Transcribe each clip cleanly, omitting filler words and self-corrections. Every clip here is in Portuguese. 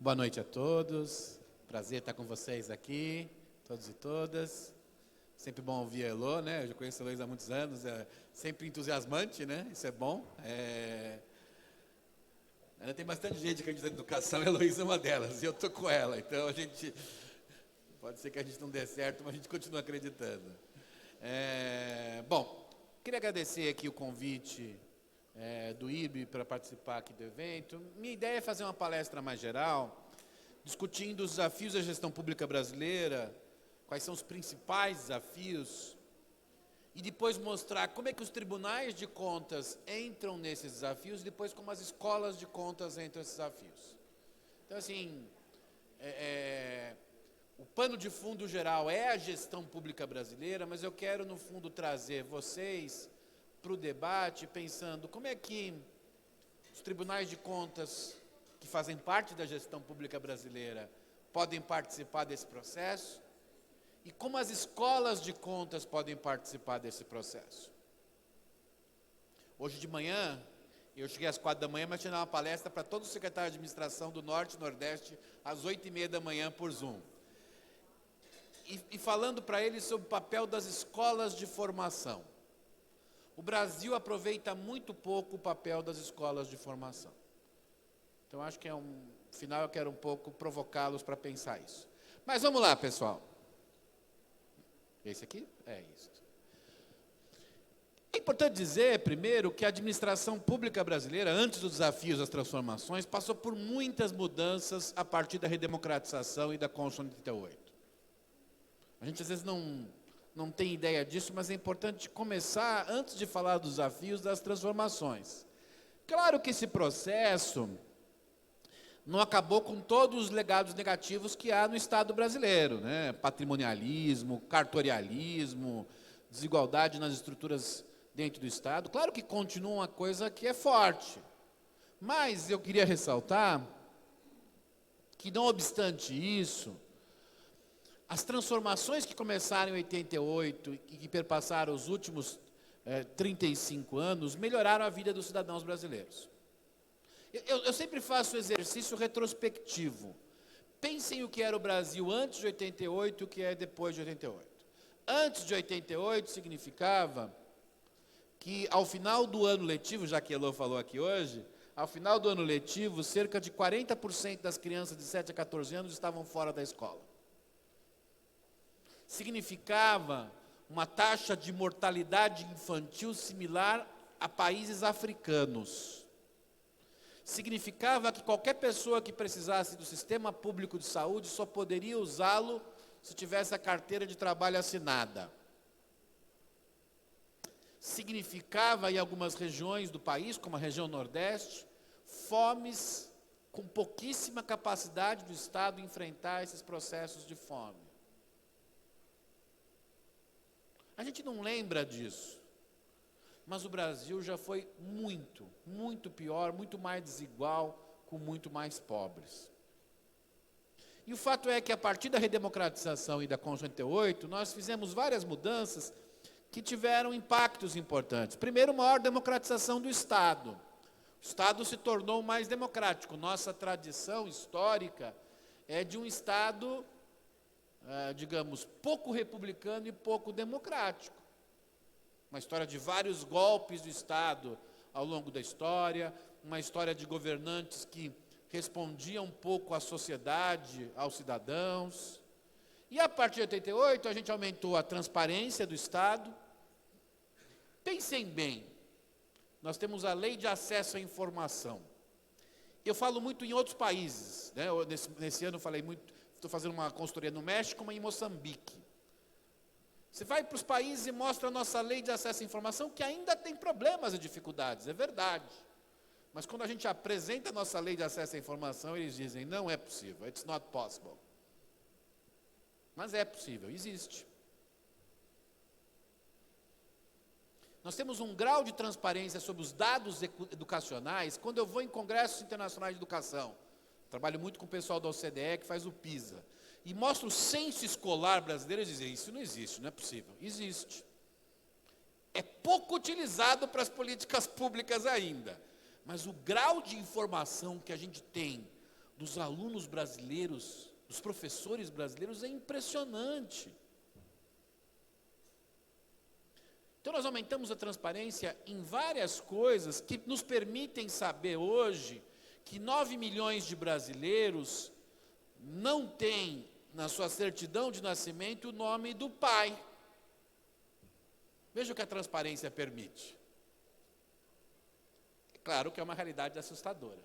Boa noite a todos, prazer estar com vocês aqui, todos e todas. Sempre bom ouvir a Elô, né? Eu já conheço a Heloísa há muitos anos, é sempre entusiasmante, né? Isso é bom. Ainda tem bastante gente acreditando em educação, a Heloísa é uma delas, e eu estou com ela, então a gente, pode ser que a gente não dê certo, mas a gente continua acreditando. Bom, queria agradecer aqui o convite do IBE para participar aqui do evento. Minha ideia é fazer uma palestra mais geral, discutindo os desafios da gestão pública brasileira, quais são os principais desafios, e depois mostrar como é que os tribunais de contas entram nesses desafios, e depois como as escolas de contas entram nesses desafios. Então, assim, o pano de fundo geral é a gestão pública brasileira, mas eu quero, no fundo, trazer vocês para o debate, pensando como é que os tribunais de contas, que fazem parte da gestão pública brasileira, podem participar desse processo, e como as escolas de contas podem participar desse processo. Hoje de manhã, eu cheguei às 4 da manhã, mas tinha uma palestra para todos os secretários de administração do Norte e Nordeste, às 8h30 da manhã, por Zoom. E falando para eles sobre o papel das escolas de formação. O Brasil aproveita muito pouco o papel das escolas de formação. Então, acho que afinal, eu quero um pouco provocá-los para pensar isso. Mas vamos lá, pessoal. Esse aqui? É isso. É importante dizer, primeiro, que a administração pública brasileira, antes dos desafios das transformações, passou por muitas mudanças a partir da redemocratização e da Constituição de 88. A gente, às vezes, não tem ideia disso, mas é importante começar, antes de falar dos desafios, das transformações. Claro que esse processo não acabou com todos os legados negativos que há no Estado brasileiro, né? Patrimonialismo, cartorialismo, desigualdade nas estruturas dentro do Estado. Claro que continua uma coisa que é forte, mas eu queria ressaltar que, não obstante isso, as transformações que começaram em 88 e que perpassaram os últimos 35 anos melhoraram a vida dos cidadãos brasileiros. Eu sempre faço o exercício retrospectivo. Pensem o que era o Brasil antes de 88 e o que é depois de 88. Antes de 88 significava que, ao final do ano letivo, já que a Elô falou aqui hoje, ao final do ano letivo, cerca de 40% das crianças de 7 a 14 anos estavam fora da escola. Significava uma taxa de mortalidade infantil similar a países africanos. Significava que qualquer pessoa que precisasse do sistema público de saúde só poderia usá-lo se tivesse a carteira de trabalho assinada. Significava, em algumas regiões do país, como a região Nordeste, fomes com pouquíssima capacidade do Estado enfrentar esses processos de fome. A gente não lembra disso, mas o Brasil já foi muito, muito pior, muito mais desigual, com muito mais pobres. E o fato é que, a partir da redemocratização e da Constituição de 88, nós fizemos várias mudanças que tiveram impactos importantes. Primeiro, maior democratização do Estado. O Estado se tornou mais democrático. Nossa tradição histórica é de um Estado, digamos, pouco republicano e pouco democrático. Uma história de vários golpes do Estado ao longo da história, uma história de governantes que respondiam um pouco à sociedade, aos cidadãos. E, a partir de 88, a gente aumentou a transparência do Estado. Pensem bem, nós temos a Lei de Acesso à Informação. Eu falo muito em outros países, né? Nesse ano eu falei muito, estou fazendo uma consultoria no México, mas em Moçambique. Você vai para os países e mostra a nossa lei de acesso à informação, que ainda tem problemas e dificuldades, é verdade. Mas quando a gente apresenta a nossa lei de acesso à informação, eles dizem, não é possível, it's not possible. Mas é possível, existe. Nós temos um grau de transparência sobre os dados educacionais, quando eu vou em congressos internacionais de educação. Trabalho muito com o pessoal da OCDE, que faz o PISA. E mostra o censo escolar brasileiro e dizem, isso não existe, não é possível. Existe. É pouco utilizado para as políticas públicas ainda. Mas o grau de informação que a gente tem dos alunos brasileiros, dos professores brasileiros, é impressionante. Então nós aumentamos a transparência em várias coisas que nos permitem saber hoje que 9 milhões de brasileiros não têm na sua certidão de nascimento o nome do pai. Veja o que a transparência permite. É claro que é uma realidade assustadora.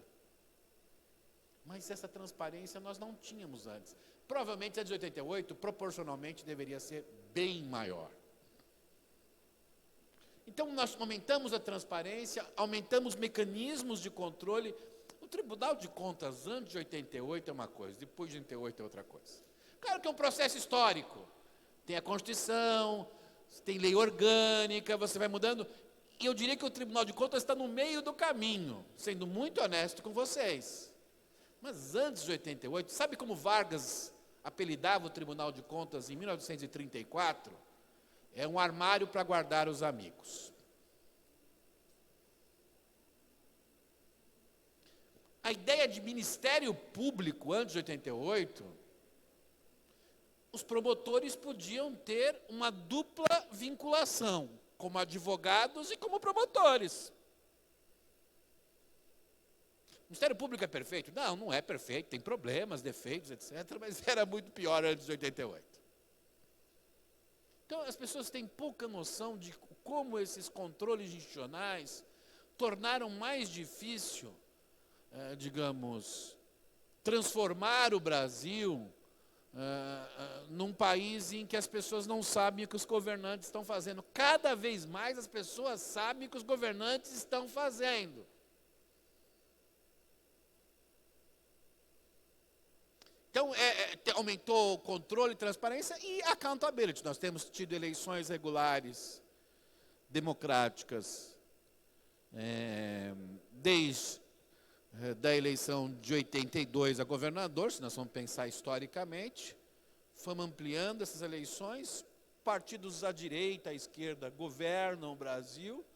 Mas essa transparência nós não tínhamos antes. Provavelmente a de 88, proporcionalmente, deveria ser bem maior. Então nós aumentamos a transparência, aumentamos mecanismos de controle. O Tribunal de Contas antes de 88 é uma coisa, depois de 88 é outra coisa. Claro que é um processo histórico. Tem a Constituição, tem lei orgânica, você vai mudando. E eu diria que o Tribunal de Contas está no meio do caminho, sendo muito honesto com vocês. Mas antes de 88, sabe como Vargas apelidava o Tribunal de Contas em 1934? É um armário para guardar os amigos. A ideia de Ministério Público antes de 88, os promotores podiam ter uma dupla vinculação, como advogados e como promotores. O Ministério Público é perfeito? Não, não é perfeito, tem problemas, defeitos, etc., mas era muito pior antes de 88. Então, as pessoas têm pouca noção de como esses controles institucionais tornaram mais difícil, transformar o Brasil num país em que as pessoas não sabem o que os governantes estão fazendo. Cada vez mais as pessoas sabem o que os governantes estão fazendo. Então, aumentou o controle, transparência e accountability. Nós temos tido eleições regulares, democráticas, desde da eleição de 82 a governador, se nós vamos pensar historicamente, fomos ampliando essas eleições, partidos à direita, à esquerda governam o Brasil,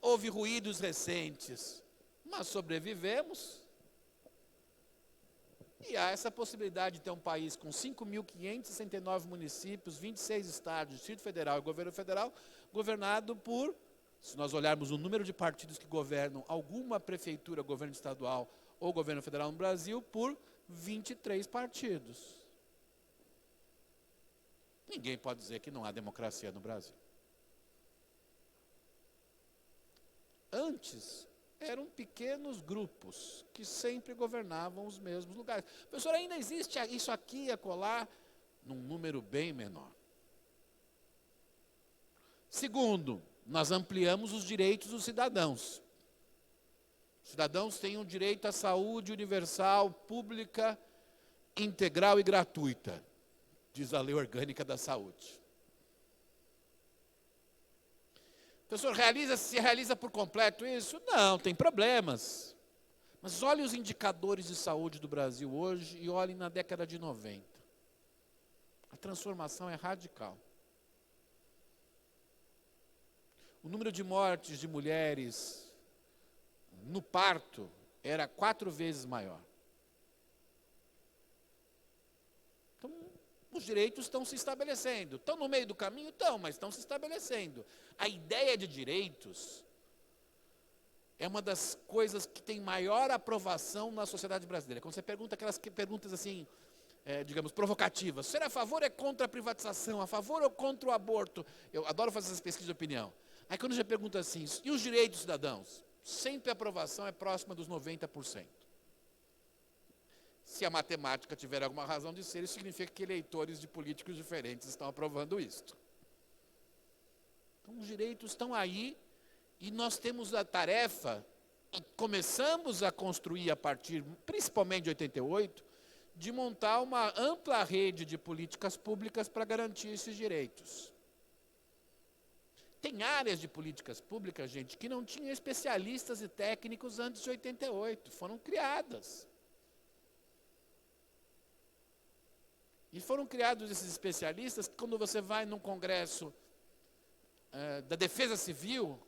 houve ruídos recentes, mas sobrevivemos. E há essa possibilidade de ter um país com 5.569 municípios, 26 estados, Distrito Federal e Governo Federal, governado por, se nós olharmos o número de partidos que governam alguma prefeitura, governo estadual ou governo federal no Brasil, por 23 partidos. Ninguém pode dizer que não há democracia no Brasil. Antes, eram pequenos grupos que sempre governavam os mesmos lugares. Professor, ainda existe isso aqui e acolá, num número bem menor. Segundo, nós ampliamos os direitos dos cidadãos. Os cidadãos têm um direito à saúde universal, pública, integral e gratuita, diz a Lei Orgânica da Saúde. Professor, se realiza por completo isso? Não, tem problemas. Mas olhe os indicadores de saúde do Brasil hoje e olhe na década de 90. A transformação é radical. O número de mortes de mulheres no parto era 4 vezes maior. Então, os direitos estão se estabelecendo. Estão no meio do caminho? Estão, mas estão se estabelecendo. A ideia de direitos é uma das coisas que tem maior aprovação na sociedade brasileira. Quando você pergunta aquelas perguntas assim, provocativas. Ser a favor ou é contra a privatização? A favor ou contra o aborto? Eu adoro fazer essas pesquisas de opinião. Aí quando já pergunta assim, e os direitos dos cidadãos? Sempre a aprovação é próxima dos 90%. Se a matemática tiver alguma razão de ser, isso significa que eleitores de políticos diferentes estão aprovando isto. Então, os direitos estão aí e nós temos a tarefa, e começamos a construir a partir, principalmente de 88, de montar uma ampla rede de políticas públicas para garantir esses direitos. Tem áreas de políticas públicas, gente, que não tinham especialistas e técnicos antes de 88, foram criadas. E foram criados esses especialistas que, quando você vai num congresso da Defesa Civil,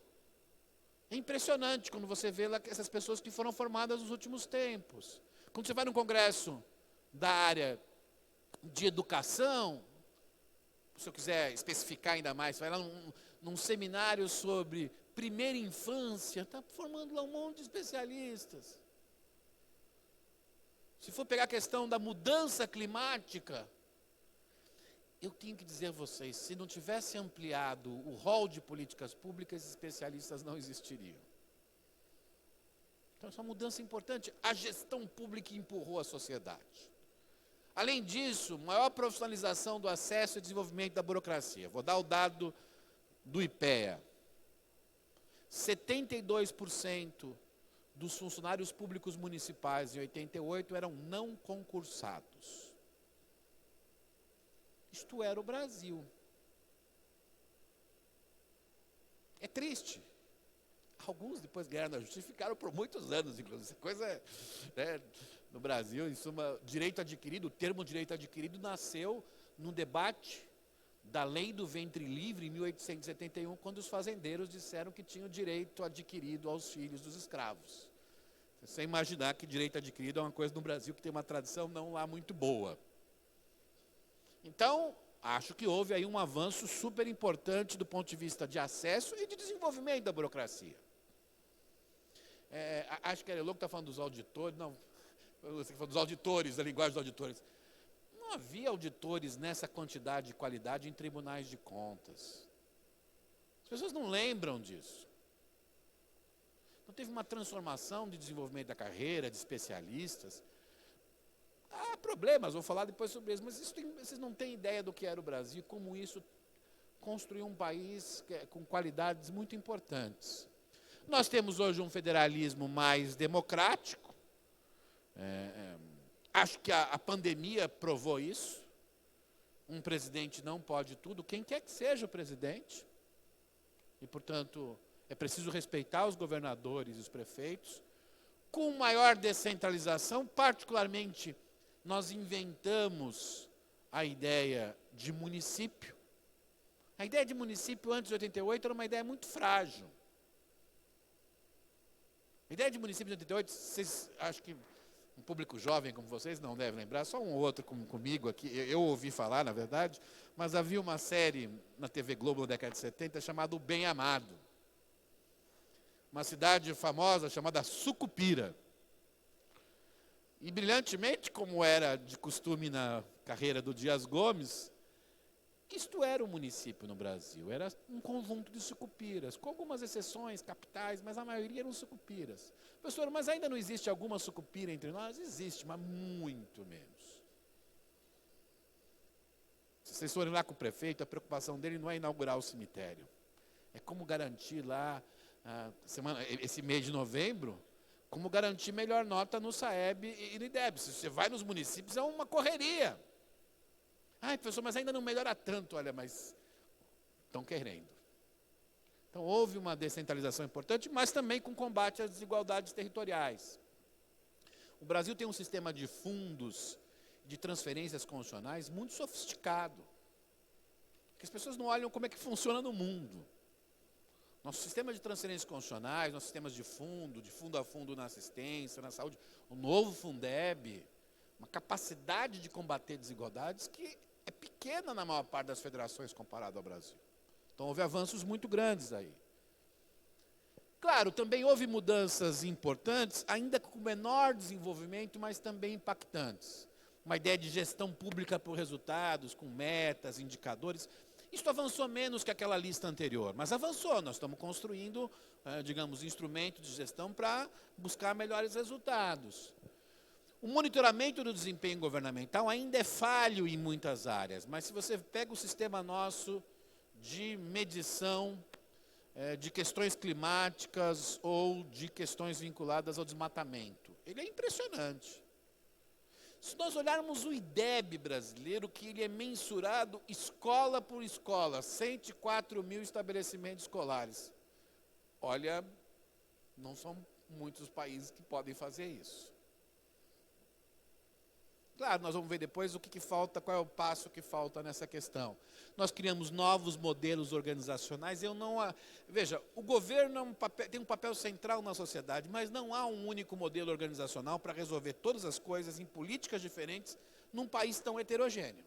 é impressionante quando você vê lá essas pessoas que foram formadas nos últimos tempos. Quando você vai num congresso da área de educação, se eu quiser especificar ainda mais, você vai lá num seminário sobre primeira infância, está formando lá um monte de especialistas. Se for pegar a questão da mudança climática, eu tenho que dizer a vocês, se não tivesse ampliado o rol de políticas públicas, especialistas não existiriam. Então, essa é uma mudança importante. A gestão pública empurrou a sociedade. Além disso, maior profissionalização do acesso e desenvolvimento da burocracia. Vou dar o dado do IPEA. 72% dos funcionários públicos municipais em 88 eram não concursados. Isto era o Brasil. É triste. Alguns depois ganharam na justiça, ficaram por muitos anos, inclusive. Coisa, né, no Brasil, em suma, direito adquirido, o termo direito adquirido nasceu num debate da lei do ventre livre, em 1871, quando os fazendeiros disseram que tinham direito adquirido aos filhos dos escravos. Você imaginar que direito adquirido é uma coisa no Brasil que tem uma tradição não lá muito boa. Então, acho que houve aí um avanço super importante do ponto de vista de acesso e de desenvolvimento da burocracia. Acho que era louco está falando dos auditores, não, você falou dos auditores, da linguagem dos auditores. Não havia auditores nessa quantidade e qualidade em tribunais de contas. As pessoas não lembram disso. Não teve uma transformação de desenvolvimento da carreira, de especialistas. Há problemas, vou falar depois sobre isso, mas vocês não têm ideia do que era o Brasil, como isso construiu um país com qualidades muito importantes. Nós temos hoje um federalismo mais democrático. Acho que a pandemia provou isso. Um presidente não pode tudo, quem quer que seja o presidente. E, portanto, é preciso respeitar os governadores e os prefeitos. Com maior descentralização, particularmente, nós inventamos a ideia de município. A ideia de município antes de 88 era uma ideia muito frágil. A ideia de município de 88, vocês, acho que um público jovem como vocês não deve lembrar, só um ou outro comigo aqui, eu ouvi falar, na verdade, mas havia uma série na TV Globo na década de 70 chamada O Bem Amado. Uma cidade famosa chamada Sucupira. E brilhantemente, como era de costume na carreira do Dias Gomes, isto era um município no Brasil, era um conjunto de sucupiras, com algumas exceções, capitais, mas a maioria eram sucupiras. Professor, mas ainda não existe alguma sucupira entre nós? Existe, mas muito menos. Se vocês forem lá com o prefeito, a preocupação dele não é inaugurar o cemitério. É como garantir lá, esse mês de novembro, como garantir melhor nota no SAEB e no IDEB. Se você vai nos municípios, é uma correria. Ai, professor, mas ainda não melhora tanto. Olha, mas estão querendo. Então, houve uma descentralização importante, mas também com combate às desigualdades territoriais. O Brasil tem um sistema de fundos, de transferências constitucionais muito sofisticado. Porque as pessoas não olham como é que funciona no mundo. Nosso sistema de transferências constitucionais, nossos sistemas de fundo a fundo na assistência, na saúde, o novo Fundeb, uma capacidade de combater desigualdades que é pequena na maior parte das federações comparado ao Brasil. Então, houve avanços muito grandes aí. Claro, também houve mudanças importantes, ainda com menor desenvolvimento, mas também impactantes. Uma ideia de gestão pública por resultados, com metas, indicadores. Isso avançou menos que aquela lista anterior, mas avançou. Nós estamos construindo, digamos, instrumentos de gestão para buscar melhores resultados. O monitoramento do desempenho governamental ainda é falho em muitas áreas, mas se você pega o sistema nosso de medição de questões climáticas ou de questões vinculadas ao desmatamento, ele é impressionante. Se nós olharmos o IDEB brasileiro, que ele é mensurado escola por escola, 104 mil estabelecimentos escolares. Olha, não são muitos países que podem fazer isso. Claro, nós vamos ver depois o que falta, qual é o passo que falta nessa questão. Nós criamos novos modelos organizacionais. Veja, o governo tem um papel central na sociedade, mas não há um único modelo organizacional para resolver todas as coisas em políticas diferentes num país tão heterogêneo.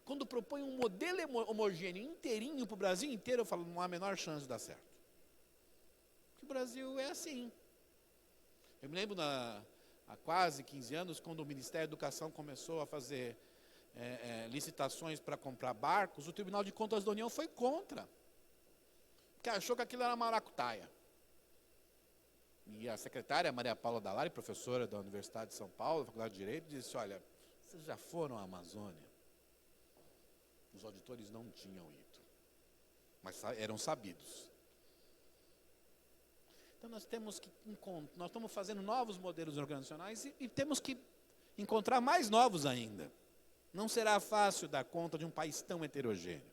Quando propõe um modelo homogêneo inteirinho para o Brasil inteiro, eu falo, não há a menor chance de dar certo. Porque o Brasil é assim. Eu me lembro há quase 15 anos, quando o Ministério da Educação começou a fazer licitações para comprar barcos, o Tribunal de Contas da União foi contra. Porque achou que aquilo era maracutaia. E a secretária Maria Paula Dallari, professora da Universidade de São Paulo, da Faculdade de Direito, disse, olha, vocês já foram à Amazônia? Os auditores não tinham ido, mas eram sabidos. Então nós estamos fazendo novos modelos organizacionais e temos que encontrar mais novos ainda. Não será fácil dar conta de um país tão heterogêneo.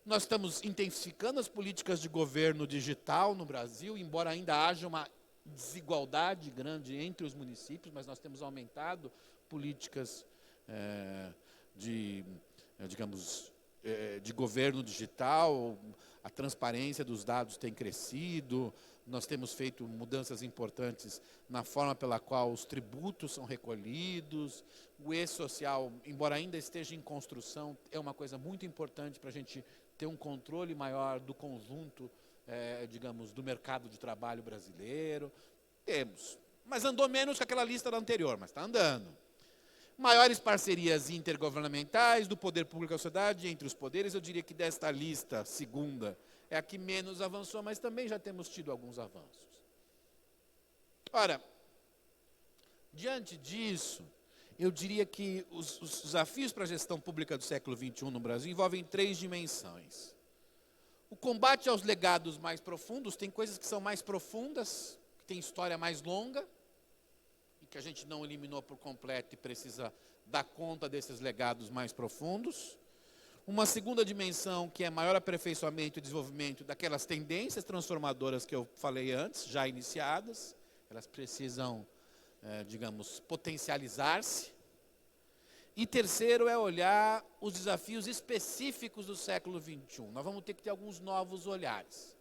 Nós estamos intensificando as políticas de governo digital no Brasil, embora ainda haja uma desigualdade grande entre os municípios, mas nós temos aumentado políticas de governo digital, a transparência dos dados tem crescido, nós temos feito mudanças importantes na forma pela qual os tributos são recolhidos, o e-social, embora ainda esteja em construção, é uma coisa muito importante para a gente ter um controle maior do conjunto, do mercado de trabalho brasileiro. Temos, mas andou menos que aquela lista da anterior, mas está andando. Maiores parcerias intergovernamentais do poder público à sociedade, entre os poderes, eu diria que desta lista, segunda, é a que menos avançou, mas também já temos tido alguns avanços. Ora, diante disso, eu diria que os desafios para a gestão pública do século XXI no Brasil envolvem 3 dimensões. O combate aos legados mais profundos, tem coisas que são mais profundas, que têm história mais longa, que a gente não eliminou por completo e precisa dar conta desses legados mais profundos. Uma segunda dimensão, que é maior aperfeiçoamento e desenvolvimento daquelas tendências transformadoras que eu falei antes, já iniciadas. Elas precisam, potencializar-se. E terceiro é olhar os desafios específicos do século XXI. Nós vamos ter que ter alguns novos olhares.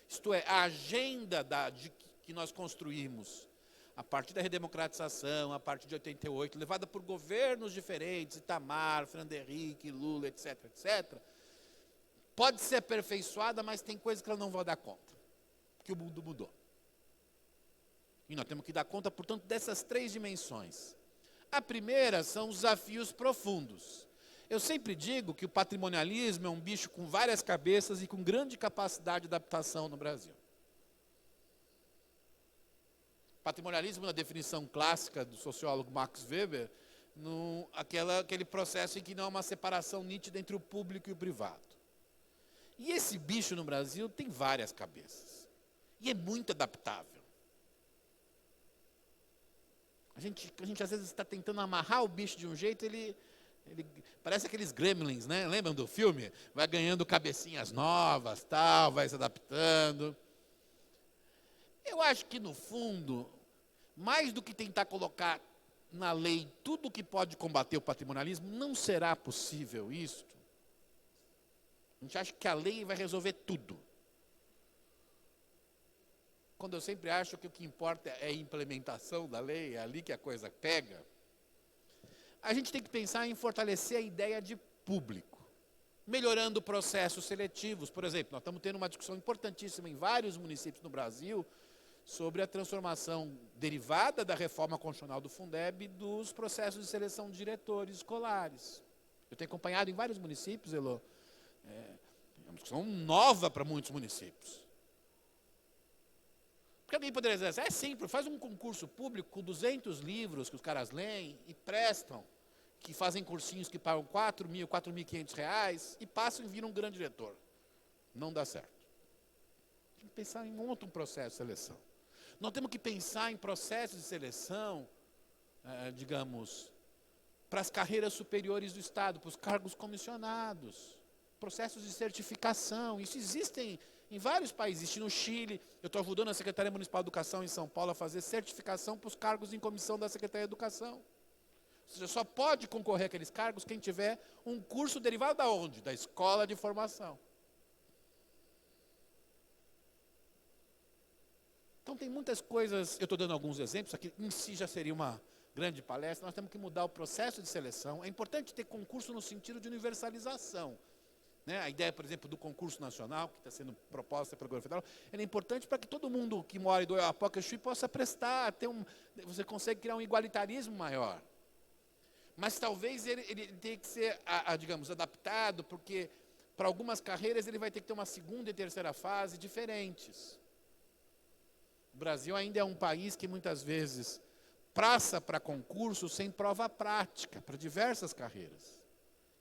Isto é, a agenda que nós construímos a partir da redemocratização, a partir de 88, levada por governos diferentes, Itamar, Fernando Henrique, Lula, etc., etc., pode ser aperfeiçoada, mas tem coisas que ela não vai dar conta, porque o mundo mudou. E nós temos que dar conta, portanto, dessas 3 dimensões. A primeira são os desafios profundos. Eu sempre digo que o patrimonialismo é um bicho com várias cabeças e com grande capacidade de adaptação no Brasil. Patrimonialismo, na definição clássica do sociólogo Max Weber, aquele processo em que não há uma separação nítida entre o público e o privado. E esse bicho no Brasil tem várias cabeças. E é muito adaptável. A gente às vezes está tentando amarrar o bicho de um jeito, ele parece aqueles gremlins, né? Lembram do filme? Vai ganhando cabecinhas novas, tal, vai se adaptando. Eu acho que, no fundo, mais do que tentar colocar na lei tudo o que pode combater o patrimonialismo, não será possível isso. A gente acha que a lei vai resolver tudo. Quando eu sempre acho que o que importa é a implementação da lei, é ali que a coisa pega. A gente tem que pensar em fortalecer a ideia de público, melhorando processos seletivos. Por exemplo, nós estamos tendo uma discussão importantíssima em vários municípios no Brasil sobre a transformação derivada da reforma constitucional do Fundeb dos processos de seleção de diretores escolares. Eu tenho acompanhado em vários municípios, Elô, é uma discussão nova para muitos municípios. Porque alguém poderia dizer, é simples, faz um concurso público com 200 livros que os caras leem e prestam, que fazem cursinhos que pagam R$4.000, R$4.500 e passam e viram um grande diretor. Não dá certo. Tem que pensar em outro processo de seleção. Nós temos que pensar em processos de seleção, para as carreiras superiores do Estado, para os cargos comissionados, processos de certificação. Isso existem Em vários países, no Chile, eu estou ajudando a Secretaria Municipal de Educação em São Paulo a fazer certificação para os cargos em comissão da Secretaria de Educação. Ou seja, só pode concorrer àqueles cargos quem tiver um curso derivado da onde? Da escola de formação. Então tem muitas coisas, eu estou dando alguns exemplos, aqui em si já seria uma grande palestra, nós temos que mudar o processo de seleção. É importante ter concurso no sentido de universalização. Né? A ideia, por exemplo, do concurso nacional, que está sendo proposta pelo governo federal, é importante para que todo mundo que mora em Oiapoque e Chuí possa prestar, você consegue criar um igualitarismo maior. Mas talvez ele tenha que ser, digamos, adaptado, porque para algumas carreiras ele vai ter que ter uma segunda e terceira fase diferentes. O Brasil ainda é um país que muitas vezes passa para concurso sem prova prática, para diversas carreiras.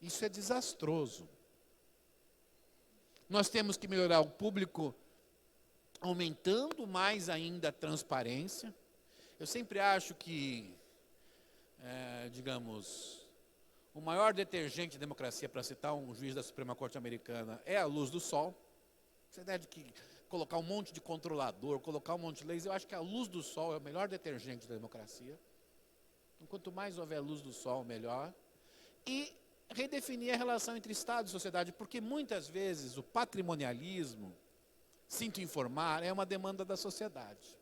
Isso é desastroso. Nós temos que melhorar o público, aumentando mais ainda a transparência. Eu sempre acho que, digamos, o maior detergente de democracia, para citar um juiz da Suprema Corte Americana, é a luz do sol. Essa ideia de que colocar um monte de controlador, colocar um monte de leis, eu acho que a luz do sol é o melhor detergente da democracia. Então, quanto mais houver luz do sol, melhor. E redefinir a relação entre Estado e sociedade, porque muitas vezes o patrimonialismo, sinto informar, é uma demanda da sociedade.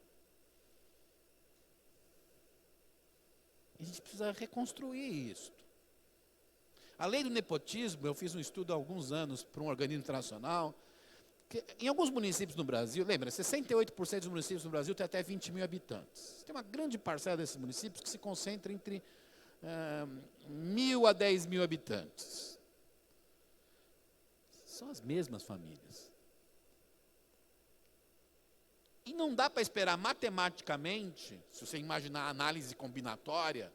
E a gente precisa reconstruir isso. A lei do nepotismo, eu fiz um estudo há alguns anos para um organismo internacional, que em alguns municípios no Brasil, lembra, 68% dos municípios no Brasil têm até 20 mil habitantes. Tem uma grande parcela desses municípios que se concentra entre 1.000 a 10 mil habitantes. São as mesmas famílias. E não dá para esperar matematicamente, se você imaginar a análise combinatória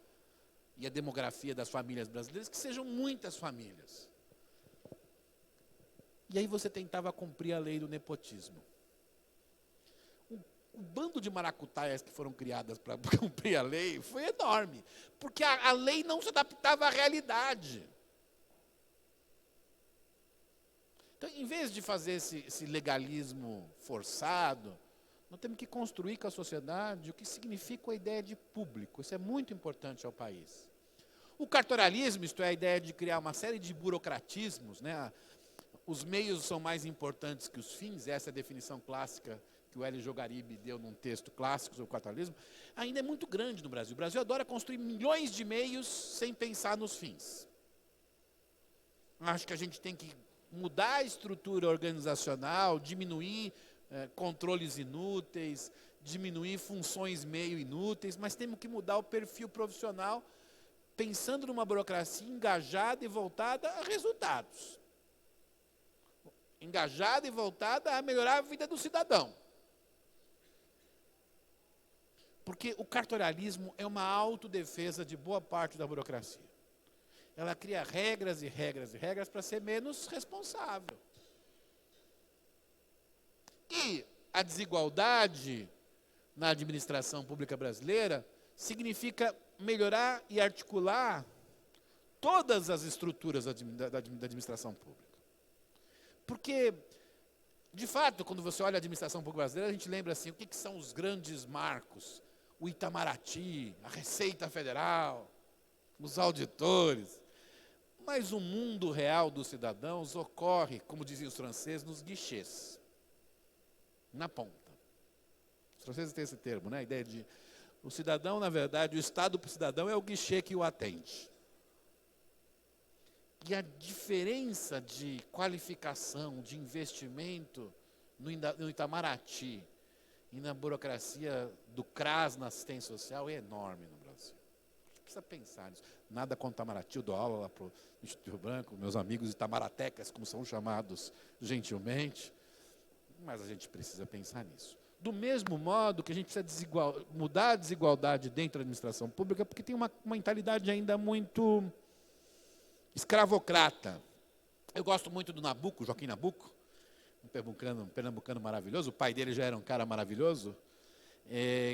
e a demografia das famílias brasileiras, que sejam muitas famílias. E aí você tentava cumprir a lei do nepotismo. O bando de maracutaias que foram criadas para cumprir a lei foi enorme, porque a lei não se adaptava à realidade. Então, em vez de fazer esse legalismo forçado, nós temos que construir com a sociedade o que significa a ideia de público. Isso é muito importante ao país. O cartorialismo, isto é, a ideia de criar uma série de burocratismos, né? Os meios são mais importantes que os fins, essa é a definição clássica que o Hélio Jogaribe deu num texto clássico sobre o cartorialismo, ainda é muito grande no Brasil. O Brasil adora construir milhões de meios sem pensar nos fins. Acho que a gente tem que mudar a estrutura organizacional, diminuir controles inúteis, diminuir funções meio inúteis, mas temos que mudar o perfil profissional, pensando numa burocracia engajada e voltada a resultados. Engajada e voltada a melhorar a vida do cidadão. Porque o cartorialismo é uma autodefesa de boa parte da burocracia. Ela cria regras e regras e regras para ser menos responsável. E a desigualdade na administração pública brasileira significa melhorar e articular todas as estruturas da administração pública. Porque, de fato, quando você olha a administração pública brasileira, a gente lembra assim, o que são os grandes marcos? O Itamaraty, a Receita Federal, os auditores. Mas o mundo real dos cidadãos ocorre, como diziam os franceses, nos guichês, na ponta. Os franceses têm esse termo, né? A ideia de o cidadão, na verdade, o Estado para o cidadão é o guichê que o atende. E a diferença de qualificação, de investimento no Itamaraty e na burocracia do CRAS na assistência social é enorme no Brasil. A gente precisa pensar nisso. Nada contra o Itamaraty, eu dou aula lá para o Instituto Rio Branco, meus amigos itamaractecas, como são chamados gentilmente, mas a gente precisa pensar nisso. Do mesmo modo que a gente precisa mudar a desigualdade dentro da administração pública, porque tem uma mentalidade ainda muito escravocrata. Eu gosto muito do Nabuco, Joaquim Nabuco, um pernambucano maravilhoso, o pai dele já era um cara maravilhoso,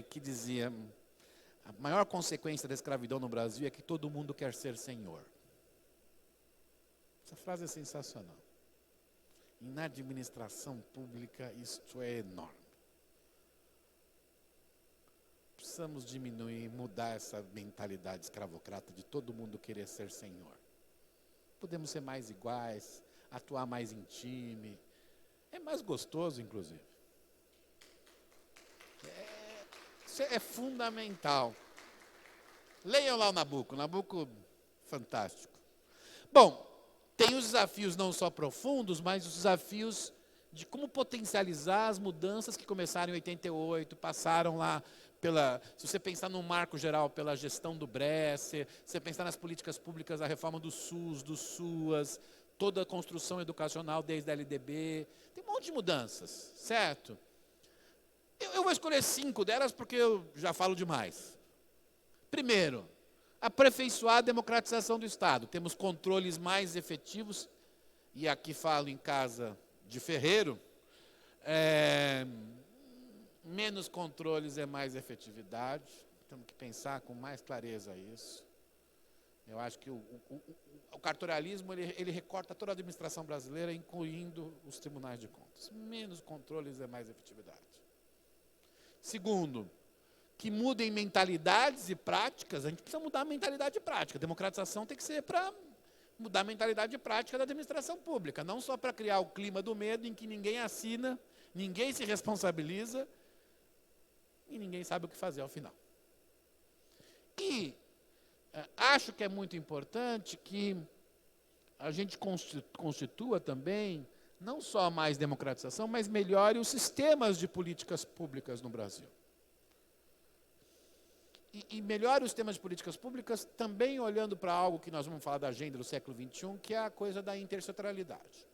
que dizia, a maior consequência da escravidão no Brasil é que todo mundo quer ser senhor. Essa frase é sensacional. E na administração pública isto é enorme. Precisamos diminuir, mudar essa mentalidade escravocrata de todo mundo querer ser senhor. Podemos ser mais iguais, atuar mais em time. É mais gostoso, inclusive. Isso é fundamental. Leiam lá o Nabucco. Nabucco, fantástico. Bom, tem os desafios não só profundos, mas os desafios de como potencializar as mudanças que começaram em 88, passaram lá se você pensar no marco geral, pela gestão do Bresser, se você pensar nas políticas públicas, a reforma do SUS, do SUAS, toda a construção educacional desde a LDB, tem um monte de mudanças, certo? Eu vou escolher 5 delas porque eu já falo demais. Primeiro, aperfeiçoar a democratização do Estado. Temos controles mais efetivos, e aqui falo em casa de ferreiro, menos controles é mais efetividade. Temos que pensar com mais clareza isso. Eu acho que o cartorialismo ele recorta toda a administração brasileira, incluindo os tribunais de contas. Menos controles é mais efetividade. Segundo, que mudem mentalidades e práticas. A gente precisa mudar a mentalidade e prática. A democratização tem que ser para mudar a mentalidade e prática da administração pública, não só para criar o clima do medo em que ninguém assina, ninguém se responsabiliza e ninguém sabe o que fazer ao final. E acho que é muito importante que a gente constitua também, não só mais democratização, mas melhore os sistemas de políticas públicas no Brasil. E melhore os sistemas de políticas públicas também olhando para algo que nós vamos falar da agenda do século XXI, que é a coisa da intersetorialidade.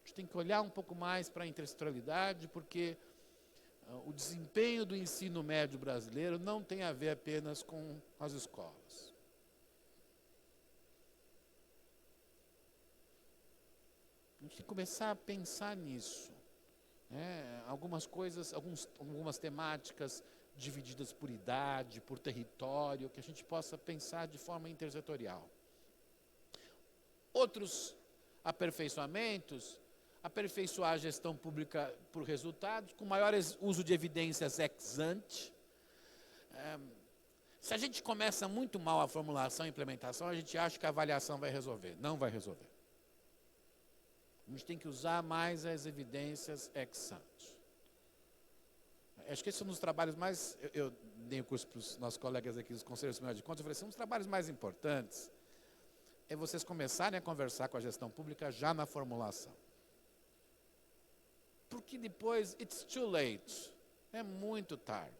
A gente tem que olhar um pouco mais para a intersetorialidade, porque o desempenho do ensino médio brasileiro não tem a ver apenas com as escolas. A gente tem que começar a pensar nisso. Algumas coisas, algumas temáticas divididas por idade, por território, que a gente possa pensar de forma intersetorial. Outros aperfeiçoamentos, aperfeiçoar a gestão pública por resultados, com maior uso de evidências ex ante. Se a gente começa muito mal a formulação e implementação, a gente acha que a avaliação vai resolver. Não vai resolver. A gente tem que usar mais as evidências ex ante. Acho que esse é um dos trabalhos mais... Eu dei o curso para os nossos colegas aqui dos Conselhos Superiores de Contas, eu falei assim, um dos trabalhos mais importantes é vocês começarem a conversar com a gestão pública já na formulação. Porque depois, it's too late, é muito tarde.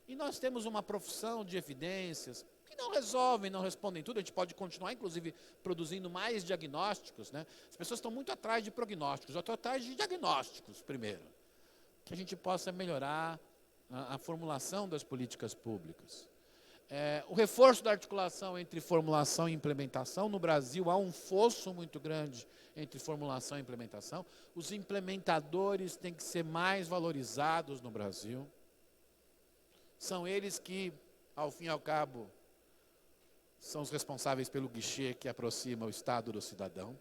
E nós temos uma profissão de evidências que não resolvem, não respondem tudo, a gente pode continuar, inclusive, produzindo mais diagnósticos, né? As pessoas estão muito atrás de prognósticos, eu estou atrás de diagnósticos primeiro, que a gente possa melhorar a formulação das políticas públicas. O reforço da articulação entre formulação e implementação. No Brasil há um fosso muito grande entre formulação e implementação. Os implementadores têm que ser mais valorizados no Brasil. São eles que, ao fim e ao cabo, são os responsáveis pelo guichê que aproxima o Estado do cidadão.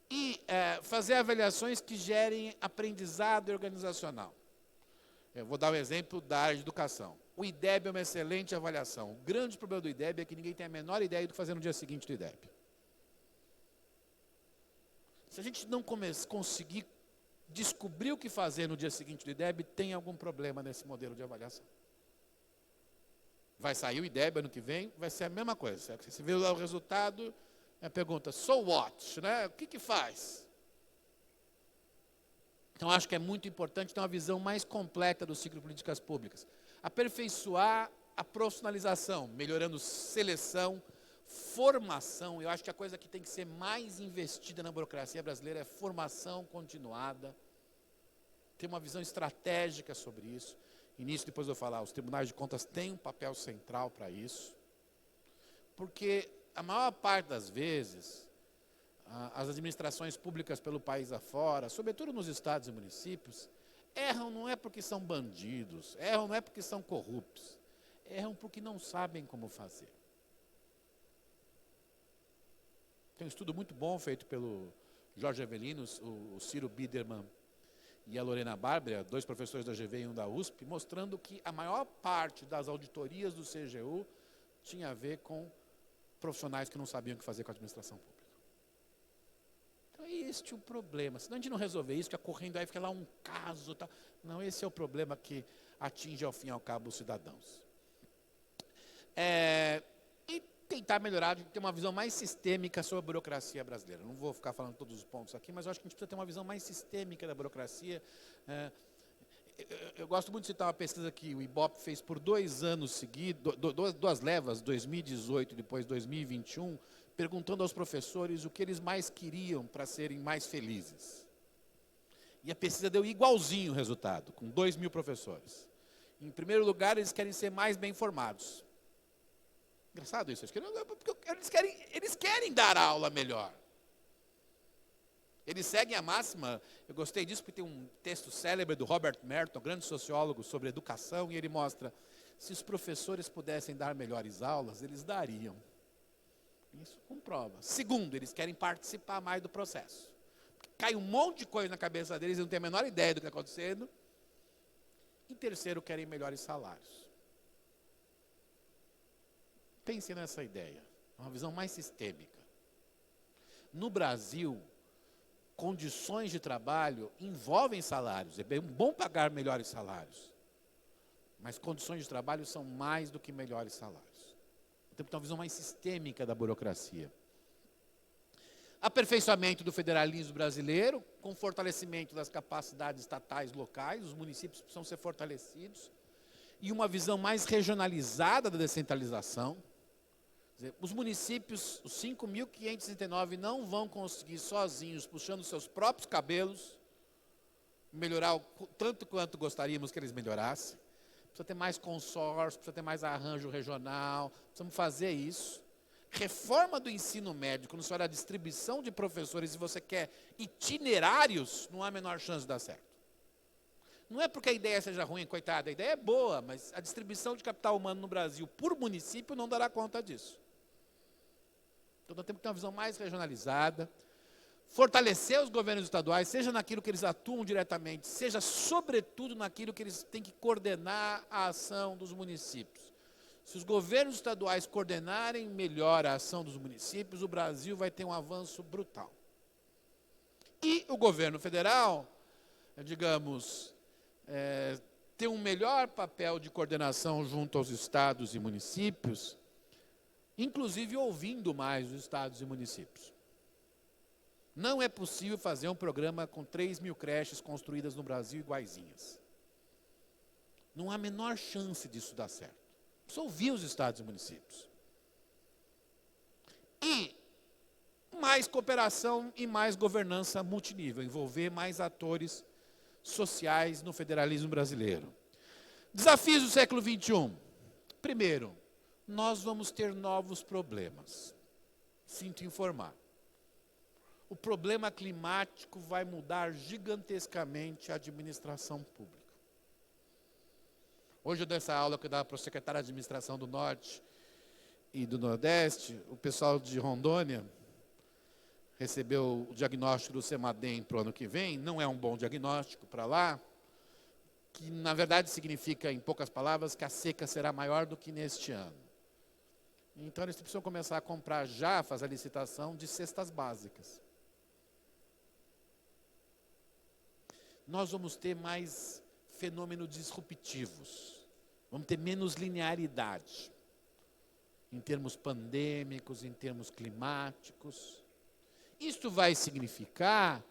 E fazer avaliações que gerem aprendizado organizacional. Eu vou dar um exemplo da área de educação. O IDEB é uma excelente avaliação. O grande problema do IDEB é que ninguém tem a menor ideia do que fazer no dia seguinte do IDEB. Se a gente não conseguir descobrir o que fazer no dia seguinte do IDEB, tem algum problema nesse modelo de avaliação. Vai sair o IDEB ano que vem, vai ser a mesma coisa. Você vê lá o resultado... A pergunta, so what? Né? O que faz? Então, acho que é muito importante ter uma visão mais completa do ciclo de políticas públicas. Aperfeiçoar a profissionalização, melhorando seleção, formação. Eu acho que a coisa que tem que ser mais investida na burocracia brasileira é formação continuada. Ter uma visão estratégica sobre isso. E nisso, depois eu vou falar, os tribunais de contas têm um papel central para isso. Porque... a maior parte das vezes, as administrações públicas pelo país afora, sobretudo nos estados e municípios, erram não é porque são bandidos, erram não é porque são corruptos, erram porque não sabem como fazer. Tem um estudo muito bom feito pelo Jorge Avelino, o Ciro Biderman e a Lorena Bárbara, 2 professores da GV e um da USP, mostrando que a maior parte das auditorias do CGU tinha a ver com profissionais que não sabiam o que fazer com a administração pública. Então, este é o problema. Se a gente não resolver isso, fica correndo aí, fica lá um caso. Tal. Não, esse é o problema que atinge, ao fim e ao cabo, os cidadãos. E tentar melhorar, ter uma visão mais sistêmica sobre a burocracia brasileira. Não vou ficar falando todos os pontos aqui, mas eu acho que a gente precisa ter uma visão mais sistêmica da burocracia. Eu gosto muito de citar uma pesquisa que o IBOP fez por 2 anos seguidos, 2 levas, 2018 e depois 2021, perguntando aos professores o que eles mais queriam para serem mais felizes. E a pesquisa deu igualzinho o resultado, com 2.000 professores. Em primeiro lugar, eles querem ser mais bem informados. Engraçado isso, porque eles querem dar aula melhor. Eles seguem a máxima, eu gostei disso porque tem um texto célebre do Robert Merton, grande sociólogo, sobre educação, e ele mostra, se os professores pudessem dar melhores aulas, eles dariam. Isso comprova. Segundo, eles querem participar mais do processo. Cai um monte de coisa na cabeça deles, eles não têm a menor ideia do que está acontecendo. E terceiro, querem melhores salários. Pense nessa ideia, uma visão mais sistêmica. No Brasil, condições de trabalho envolvem salários. É bom pagar melhores salários. Mas condições de trabalho são mais do que melhores salários. Temos que ter uma visão mais sistêmica da burocracia. Aperfeiçoamento do federalismo brasileiro, com fortalecimento das capacidades estatais locais, os municípios precisam ser fortalecidos, e uma visão mais regionalizada da descentralização. Quer dizer, os municípios, os 5.569, não vão conseguir sozinhos, puxando seus próprios cabelos, melhorar tanto quanto gostaríamos que eles melhorassem. Precisa ter mais consórcio, precisa ter mais arranjo regional, precisamos fazer isso. Reforma do ensino médio, quando você olha a distribuição de professores e você quer itinerários, não há a menor chance de dar certo. Não é porque a ideia seja ruim, coitada, a ideia é boa, mas a distribuição de capital humano no Brasil por município não dará conta disso. Então nós temos que ter uma visão mais regionalizada, fortalecer os governos estaduais, seja naquilo que eles atuam diretamente, seja sobretudo naquilo que eles têm que coordenar a ação dos municípios. Se os governos estaduais coordenarem melhor a ação dos municípios, o Brasil vai ter um avanço brutal. E o governo federal, digamos, ter um melhor papel de coordenação junto aos estados e municípios, inclusive ouvindo mais os estados e municípios. Não é possível fazer um programa com 3.000 creches construídas no Brasil iguaizinhas. Não há a menor chance disso dar certo. Precisa ouvir os estados e municípios. E mais cooperação e mais governança multinível, envolver mais atores sociais no federalismo brasileiro. Desafios do século XXI. Primeiro, nós vamos ter novos problemas. Sinto informar. O problema climático vai mudar gigantescamente a administração pública. Hoje eu dei essa aula que eu dava para o secretário de administração do Norte e do Nordeste, o pessoal de Rondônia recebeu o diagnóstico do CEMADEM para o ano que vem, não é um bom diagnóstico para lá, que na verdade significa, em poucas palavras, que a seca será maior do que neste ano. Então eles precisam começar a comprar já, fazer a licitação de cestas básicas. Nós vamos ter mais fenômenos disruptivos, vamos ter menos linearidade, em termos pandêmicos, em termos climáticos. Isto vai significar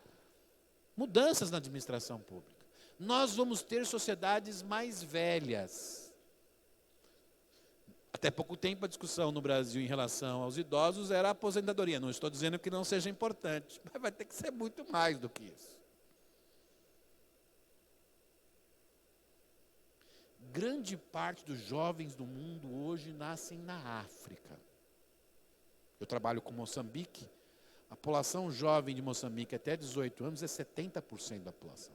mudanças na administração pública. Nós vamos ter sociedades mais velhas. Até pouco tempo a discussão no Brasil em relação aos idosos era a aposentadoria. Não estou dizendo que não seja importante, mas vai ter que ser muito mais do que isso. Grande parte dos jovens do mundo hoje nascem na África. Eu trabalho com Moçambique. A população jovem de Moçambique até 18 anos é 70% da população.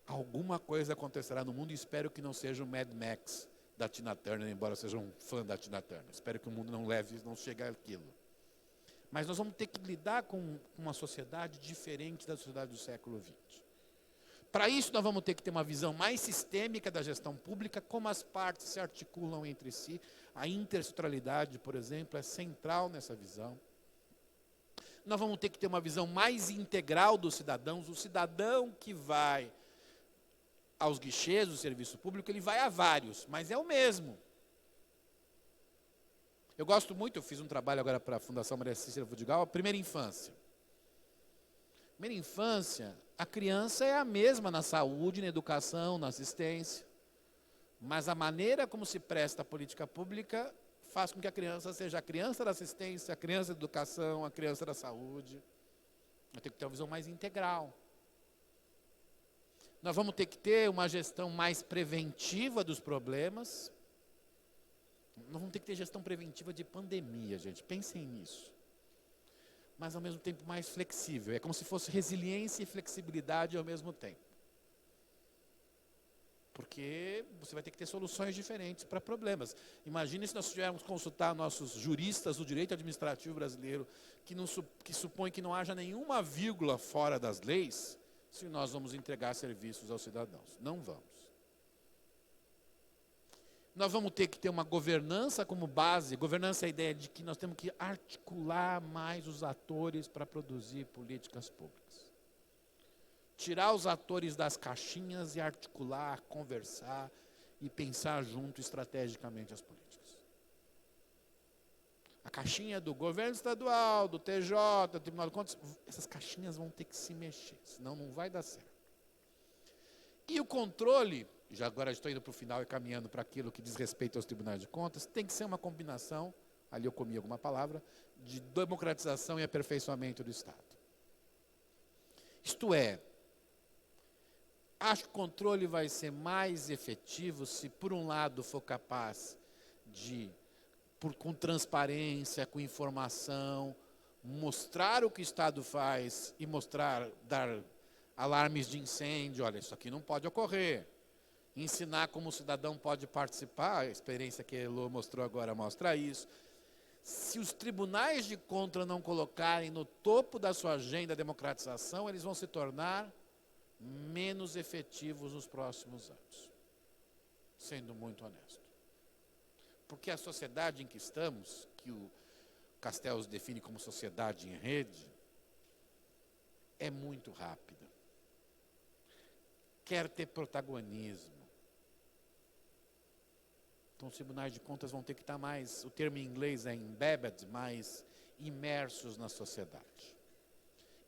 Alguma coisa acontecerá no mundo e espero que não seja o Mad Max da Tina Turner, embora eu seja um fã da Tina Turner. Espero que o mundo não chegue àquilo. Mas nós vamos ter que lidar com uma sociedade diferente da sociedade do século XX. Para isso, nós vamos ter que ter uma visão mais sistêmica da gestão pública, como as partes se articulam entre si. A intersetorialidade, por exemplo, é central nessa visão. Nós vamos ter que ter uma visão mais integral dos cidadãos. O cidadão que vai aos guichês do serviço público, ele vai a vários, mas é o mesmo. Eu gosto muito, eu fiz um trabalho agora para a Fundação Maria Cícera Fudigal, a primeira infância. Primeira infância, a criança é a mesma na saúde, na educação, na assistência. Mas a maneira como se presta a política pública faz com que a criança seja a criança da assistência, a criança da educação, a criança da saúde. Nós temos que ter uma visão mais integral. Nós vamos ter que ter uma gestão mais preventiva dos problemas. Nós vamos ter que ter gestão preventiva de pandemia, gente. Pensem nisso. Mas, ao mesmo tempo, mais flexível. É como se fosse resiliência e flexibilidade ao mesmo tempo. Porque você vai ter que ter soluções diferentes para problemas. Imagine se nós tivermos que consultar nossos juristas do direito administrativo brasileiro, que supõe que não haja nenhuma vírgula fora das leis, se nós vamos entregar serviços aos cidadãos. Não vamos. Nós vamos ter que ter uma governança como base. Governança é a ideia de que nós temos que articular mais os atores para produzir políticas públicas. Tirar os atores das caixinhas e articular, conversar e pensar junto estrategicamente as políticas. A caixinha do governo estadual, do TJ, do Tribunal de Contas, essas caixinhas vão ter que se mexer, senão não vai dar certo. E o controle, já agora estou indo para o final e caminhando para aquilo que diz respeito aos tribunais de contas, tem que ser uma combinação, ali eu comi alguma palavra, de democratização e aperfeiçoamento do Estado. Isto é, acho que o controle vai ser mais efetivo se, por um lado, for capaz de, com transparência, com informação, mostrar o que o Estado faz e dar alarmes de incêndio. Olha, isso aqui não pode ocorrer. Ensinar como o cidadão pode participar, a experiência que a Elô mostrou agora mostra isso. Se os tribunais de contas não colocarem no topo da sua agenda a democratização, eles vão se tornar menos efetivos nos próximos anos. Sendo muito honesto. Porque a sociedade em que estamos, que o Castells define como sociedade em rede, é muito rápida. Quer ter protagonismo. Então, os tribunais de contas vão ter que estar mais, o termo em inglês é embedded, mais imersos na sociedade.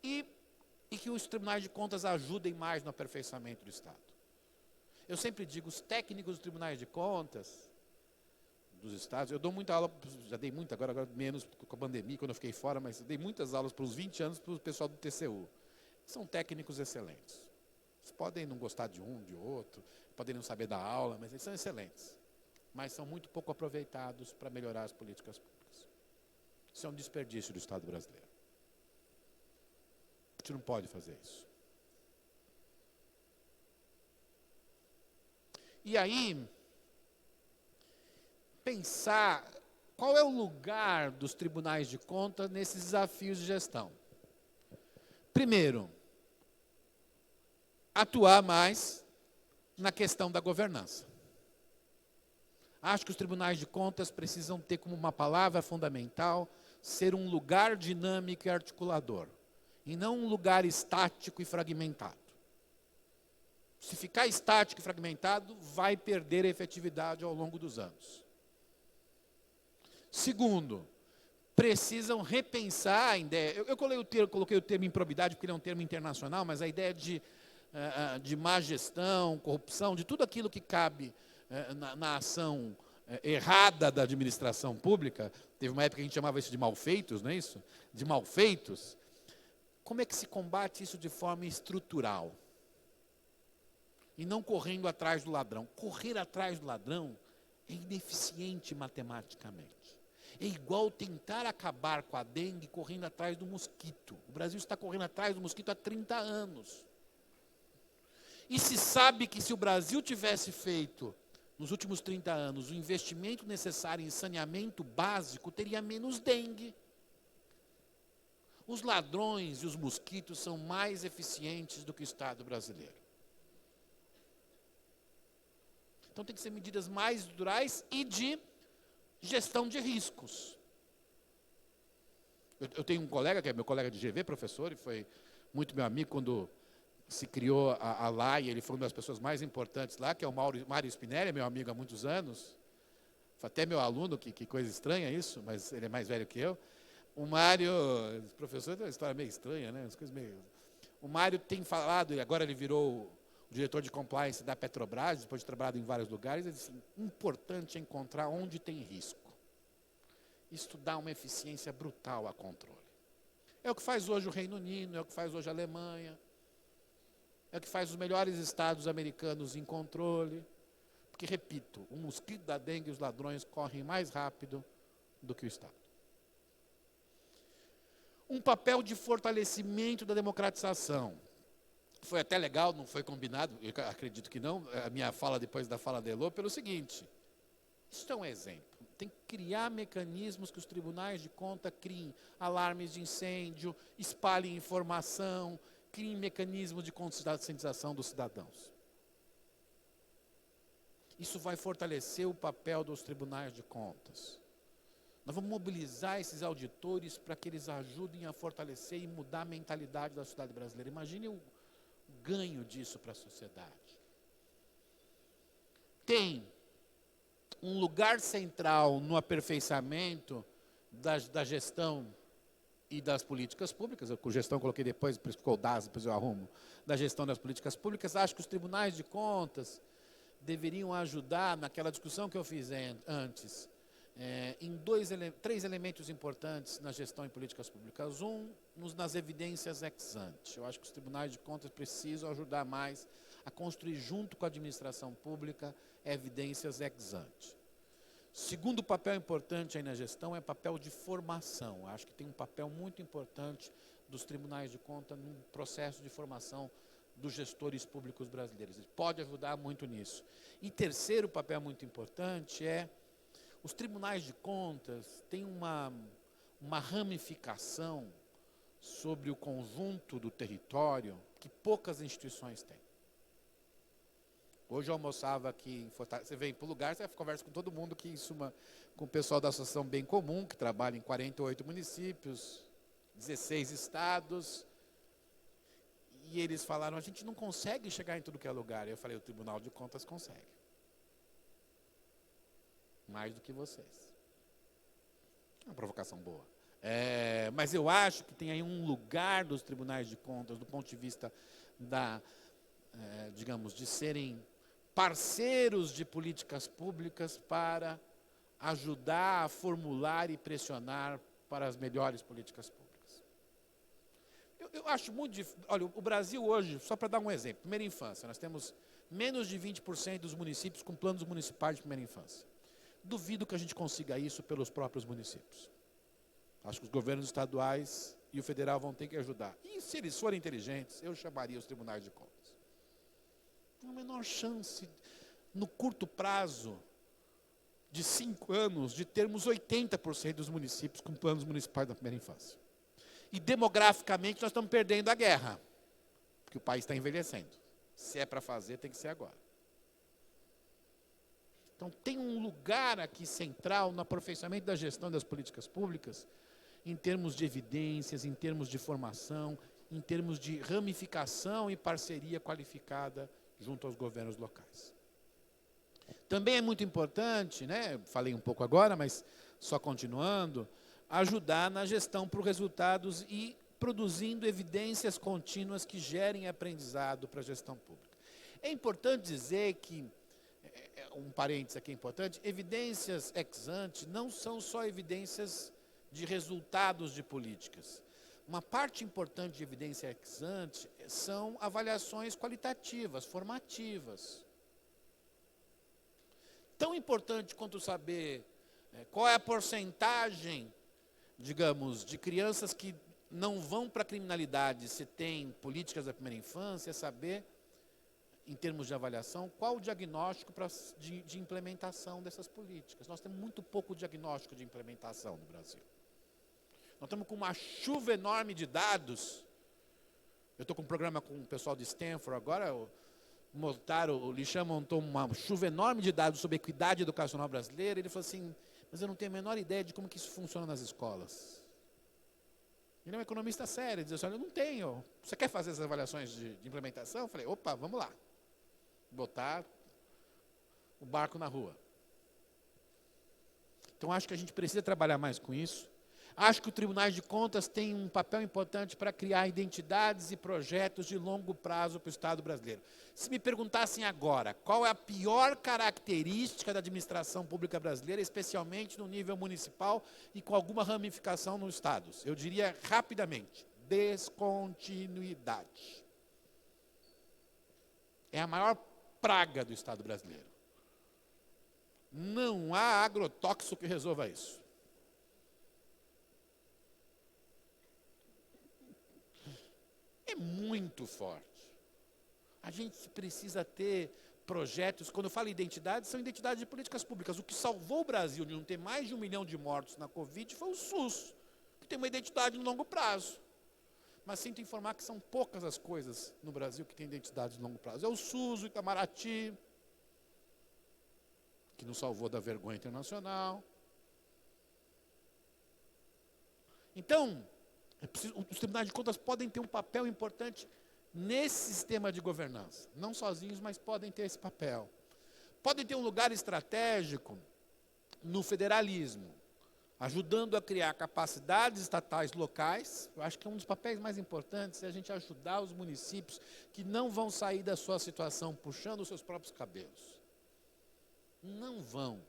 E que os tribunais de contas ajudem mais no aperfeiçoamento do Estado. Eu sempre digo, os técnicos dos tribunais de contas dos estados, eu dou muita aula, já dei muita, agora menos com a pandemia, quando eu fiquei fora, mas eu dei muitas aulas para os 20 anos para o pessoal do TCU. São técnicos excelentes. Eles podem não gostar de um, de outro, podem não saber da aula, mas eles são excelentes. Mas são muito pouco aproveitados para melhorar as políticas públicas. Isso é um desperdício do Estado brasileiro. A gente não pode fazer isso. E aí, pensar qual é o lugar dos tribunais de contas nesses desafios de gestão. Primeiro, atuar mais na questão da governança. Acho que os tribunais de contas precisam ter como uma palavra fundamental ser um lugar dinâmico e articulador, e não um lugar estático e fragmentado. Se ficar estático e fragmentado, vai perder a efetividade ao longo dos anos. Segundo, precisam repensar a ideia. Eu coloquei o termo improbidade porque ele é um termo internacional, mas a ideia de má gestão, corrupção, de tudo aquilo que cabe na ação errada da administração pública. Teve uma época que a gente chamava isso de malfeitos, não é isso? De malfeitos. Como é que se combate isso de forma estrutural? E não correndo atrás do ladrão. Correr atrás do ladrão é ineficiente matematicamente. É igual tentar acabar com a dengue correndo atrás do mosquito. O Brasil está correndo atrás do mosquito há 30 anos. E se sabe que se o Brasil tivesse feito, nos últimos 30 anos, o investimento necessário em saneamento básico, teria menos dengue. Os ladrões e os mosquitos são mais eficientes do que o Estado brasileiro. Então tem que ser medidas mais estruturais e de gestão de riscos. Eu tenho um colega, que é meu colega de GV, professor, e foi muito meu amigo quando se criou a LAI, ele foi uma das pessoas mais importantes lá, que é o Mário Spinelli, meu amigo há muitos anos, foi até meu aluno, que coisa estranha isso, mas ele é mais velho que eu. O Mário, professor, tem uma história meio estranha, né? As coisas meio... O Mário tem falado, e agora ele virou o diretor de compliance da Petrobras, depois de trabalhar em vários lugares, ele disse assim, importante é encontrar onde tem risco. Isso dá uma eficiência brutal a controle. É o que faz hoje o Reino Unido, é o que faz hoje a Alemanha, é o que faz os melhores estados americanos em controle. Porque, repito, o mosquito da dengue e os ladrões correm mais rápido do que o Estado. Um papel de fortalecimento da democratização. Foi até legal, não foi combinado, eu acredito que não, a minha fala depois da fala da Elô, pelo seguinte, isso é um exemplo. Tem que criar mecanismos que os tribunais de conta criem alarmes de incêndio, espalhem informação, criem mecanismos de conscientização dos cidadãos. Isso vai fortalecer o papel dos tribunais de contas. Nós vamos mobilizar esses auditores para que eles ajudem a fortalecer e mudar a mentalidade da sociedade brasileira. Imagine o ganho disso para a sociedade. Tem um lugar central no aperfeiçoamento da gestão e das políticas públicas, com gestão eu coloquei depois, por isso ficou o DAS, depois eu arrumo, da gestão das políticas públicas. Acho que os tribunais de contas deveriam ajudar naquela discussão que eu fiz antes, em três elementos importantes na gestão em políticas públicas. Nas evidências ex ante. Eu acho que os tribunais de contas precisam ajudar mais a construir, junto com a administração pública, evidências ex ante. Segundo papel importante aí na gestão é o papel de formação. Eu acho que tem um papel muito importante dos tribunais de contas no processo de formação dos gestores públicos brasileiros. Ele pode ajudar muito nisso. E terceiro papel muito importante é os tribunais de contas têm uma ramificação sobre o conjunto do território que poucas instituições têm. Hoje eu almoçava aqui em Fortaleza, você vem para o lugar, você conversa com todo mundo, com o pessoal da Associação Bem Comum, que trabalha em 48 municípios, 16 estados, e eles falaram, a gente não consegue chegar em tudo que é lugar. Eu falei, o Tribunal de Contas consegue. Mais do que vocês. É uma provocação boa. Mas eu acho que tem aí um lugar dos tribunais de contas, do ponto de vista digamos, de serem parceiros de políticas públicas para ajudar a formular e pressionar para as melhores políticas públicas. Eu acho muito difícil. Olha, o Brasil hoje, só para dar um exemplo, primeira infância, nós temos menos de 20% dos municípios com planos municipais de primeira infância. Duvido que a gente consiga isso pelos próprios municípios. Acho que os governos estaduais e o federal vão ter que ajudar. E se eles forem inteligentes, eu chamaria os tribunais de contas. Não há a menor chance, no curto prazo, de 5 anos, de termos 80% dos municípios com planos municipais da primeira infância. E demograficamente nós estamos perdendo a guerra, porque o país está envelhecendo. Se é para fazer, tem que ser agora. Então, tem um lugar aqui central no aperfeiçoamento da gestão das políticas públicas, em termos de evidências, em termos de formação, em termos de ramificação e parceria qualificada junto aos governos locais. Também é muito importante, falei um pouco agora, mas só continuando, ajudar na gestão por resultados e produzindo evidências contínuas que gerem aprendizado para a gestão pública. É importante dizer que, um parênteses aqui importante, evidências ex ante não são só evidências de resultados de políticas. Uma parte importante de evidência ex ante são avaliações qualitativas, formativas. Tão importante quanto saber qual é a porcentagem, digamos, de crianças que não vão para a criminalidade se tem políticas da primeira infância, é saber em termos de avaliação, qual o diagnóstico de implementação dessas políticas. Nós temos muito pouco diagnóstico de implementação no Brasil. Nós estamos com uma chuva enorme de dados. Eu estou com um programa com o pessoal de Stanford agora, o Lixan montou uma chuva enorme de dados sobre a equidade educacional brasileira. Ele falou assim, mas eu não tenho a menor ideia de como que isso funciona nas escolas. Ele é um economista sério, ele diz assim, olha, eu não tenho. Você quer fazer essas avaliações de implementação? Eu falei, opa, vamos lá. Botar o barco na rua. Então, acho que a gente precisa trabalhar mais com isso. Acho que o Tribunal de Contas tem um papel importante para criar identidades e projetos de longo prazo para o Estado brasileiro. Se me perguntassem agora, qual é a pior característica da administração pública brasileira, especialmente no nível municipal e com alguma ramificação nos estados? Eu diria rapidamente, descontinuidade. É a maior praga do Estado brasileiro. Não há agrotóxico que resolva isso. É muito forte. A gente precisa ter projetos, quando eu falo identidade, são identidades de políticas públicas. O que salvou o Brasil de não ter mais de 1 milhão de mortos na Covid foi o SUS, que tem uma identidade no longo prazo. Mas sinto informar que são poucas as coisas no Brasil que têm identidade de longo prazo. É o SUS, o Itamaraty, que nos salvou da vergonha internacional. Então, os tribunais de contas podem ter um papel importante nesse sistema de governança. Não sozinhos, mas podem ter esse papel. Podem ter um lugar estratégico no federalismo, ajudando a criar capacidades estatais locais. Eu acho que um dos papéis mais importantes é a gente ajudar os municípios que não vão sair da sua situação puxando os seus próprios cabelos. Não vão.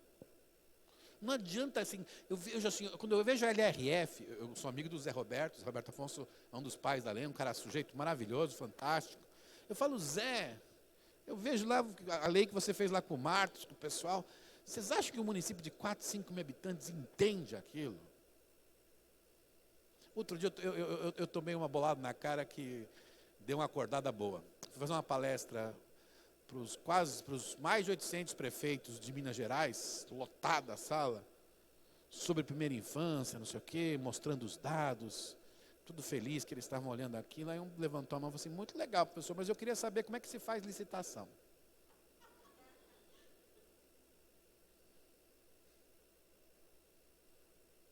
Não adianta, assim, eu vejo assim, quando eu vejo a LRF, eu sou amigo do Zé Roberto Afonso é um dos pais da lei, um cara sujeito maravilhoso, fantástico. Eu falo, Zé, eu vejo lá a lei que você fez lá com o Marcos, com o pessoal, vocês acham que um município de 4, 5 mil habitantes entende aquilo? Outro dia eu tomei uma bolada na cara que deu uma acordada boa. Fui fazer uma palestra para os mais de 800 prefeitos de Minas Gerais, lotada a sala, sobre primeira infância, não sei o quê, mostrando os dados, tudo feliz que eles estavam olhando aquilo. Aí um levantou a mão e falou assim, muito legal, professor, mas eu queria saber como é que se faz licitação.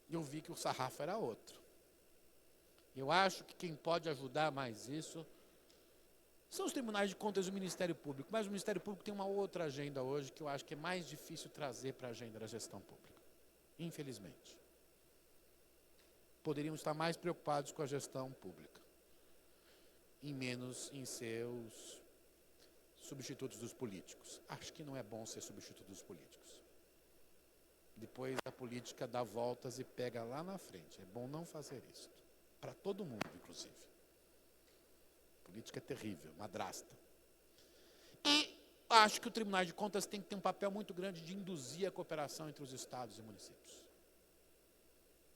E eu vi que o sarrafo era outro. Eu acho que quem pode ajudar mais isso são os tribunais de contas e o Ministério Público. Mas o Ministério Público tem uma outra agenda hoje que eu acho que é mais difícil trazer para a agenda da gestão pública. Infelizmente. Poderiam estar mais preocupados com a gestão pública. E menos em seus substitutos dos políticos. Acho que não é bom ser substituto dos políticos. Depois a política dá voltas e pega lá na frente. É bom não fazer isso. Para todo mundo, inclusive. Política é terrível, madrasta. E acho que o Tribunal de Contas tem que ter um papel muito grande de induzir a cooperação entre os estados e municípios.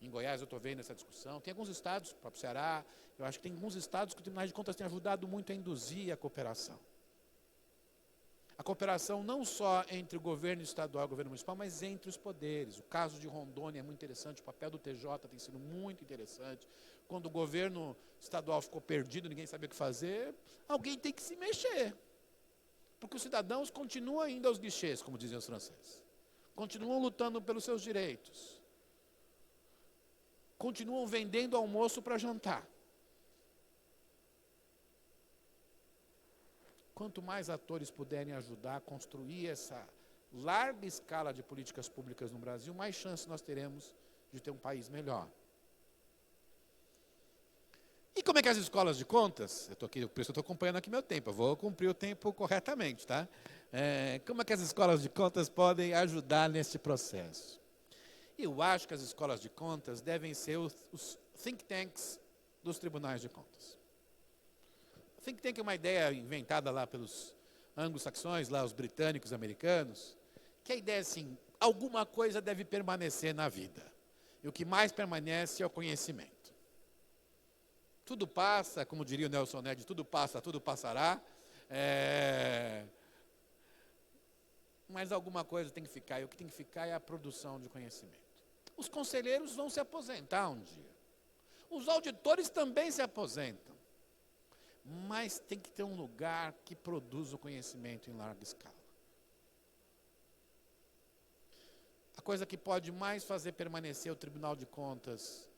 Em Goiás eu estou vendo essa discussão. Tem alguns estados, o próprio Ceará, eu acho que tem alguns estados que o Tribunal de Contas tem ajudado muito a induzir a cooperação. A cooperação não só entre o governo estadual e o governo municipal, mas entre os poderes. O caso de Rondônia é muito interessante, o papel do TJ tem sido muito interessante. Quando o governo estadual ficou perdido, ninguém sabia o que fazer, alguém tem que se mexer. Porque os cidadãos continuam indo aos guichês, como dizem os franceses. Continuam lutando pelos seus direitos. Continuam vendendo almoço para jantar. Quanto mais atores puderem ajudar a construir essa larga escala de políticas públicas no Brasil, mais chance nós teremos de ter um país melhor. E como é que as escolas de contas, por isso eu estou acompanhando aqui meu tempo, eu vou cumprir o tempo corretamente, tá? Como é que as escolas de contas podem ajudar nesse processo? Eu acho que as escolas de contas devem ser os think tanks dos tribunais de contas. Think tank é uma ideia inventada lá pelos anglo-saxões, lá os britânicos, americanos, que a ideia é assim, alguma coisa deve permanecer na vida. E o que mais permanece é o conhecimento. Tudo passa, como diria o Nelson Ned, tudo passa, tudo passará, Mas alguma coisa tem que ficar, e o que tem que ficar é a produção de conhecimento. Os conselheiros vão se aposentar um dia. Os auditores também se aposentam. Mas tem que ter um lugar que produza o conhecimento em larga escala. A coisa que pode mais fazer permanecer o Tribunal de Contas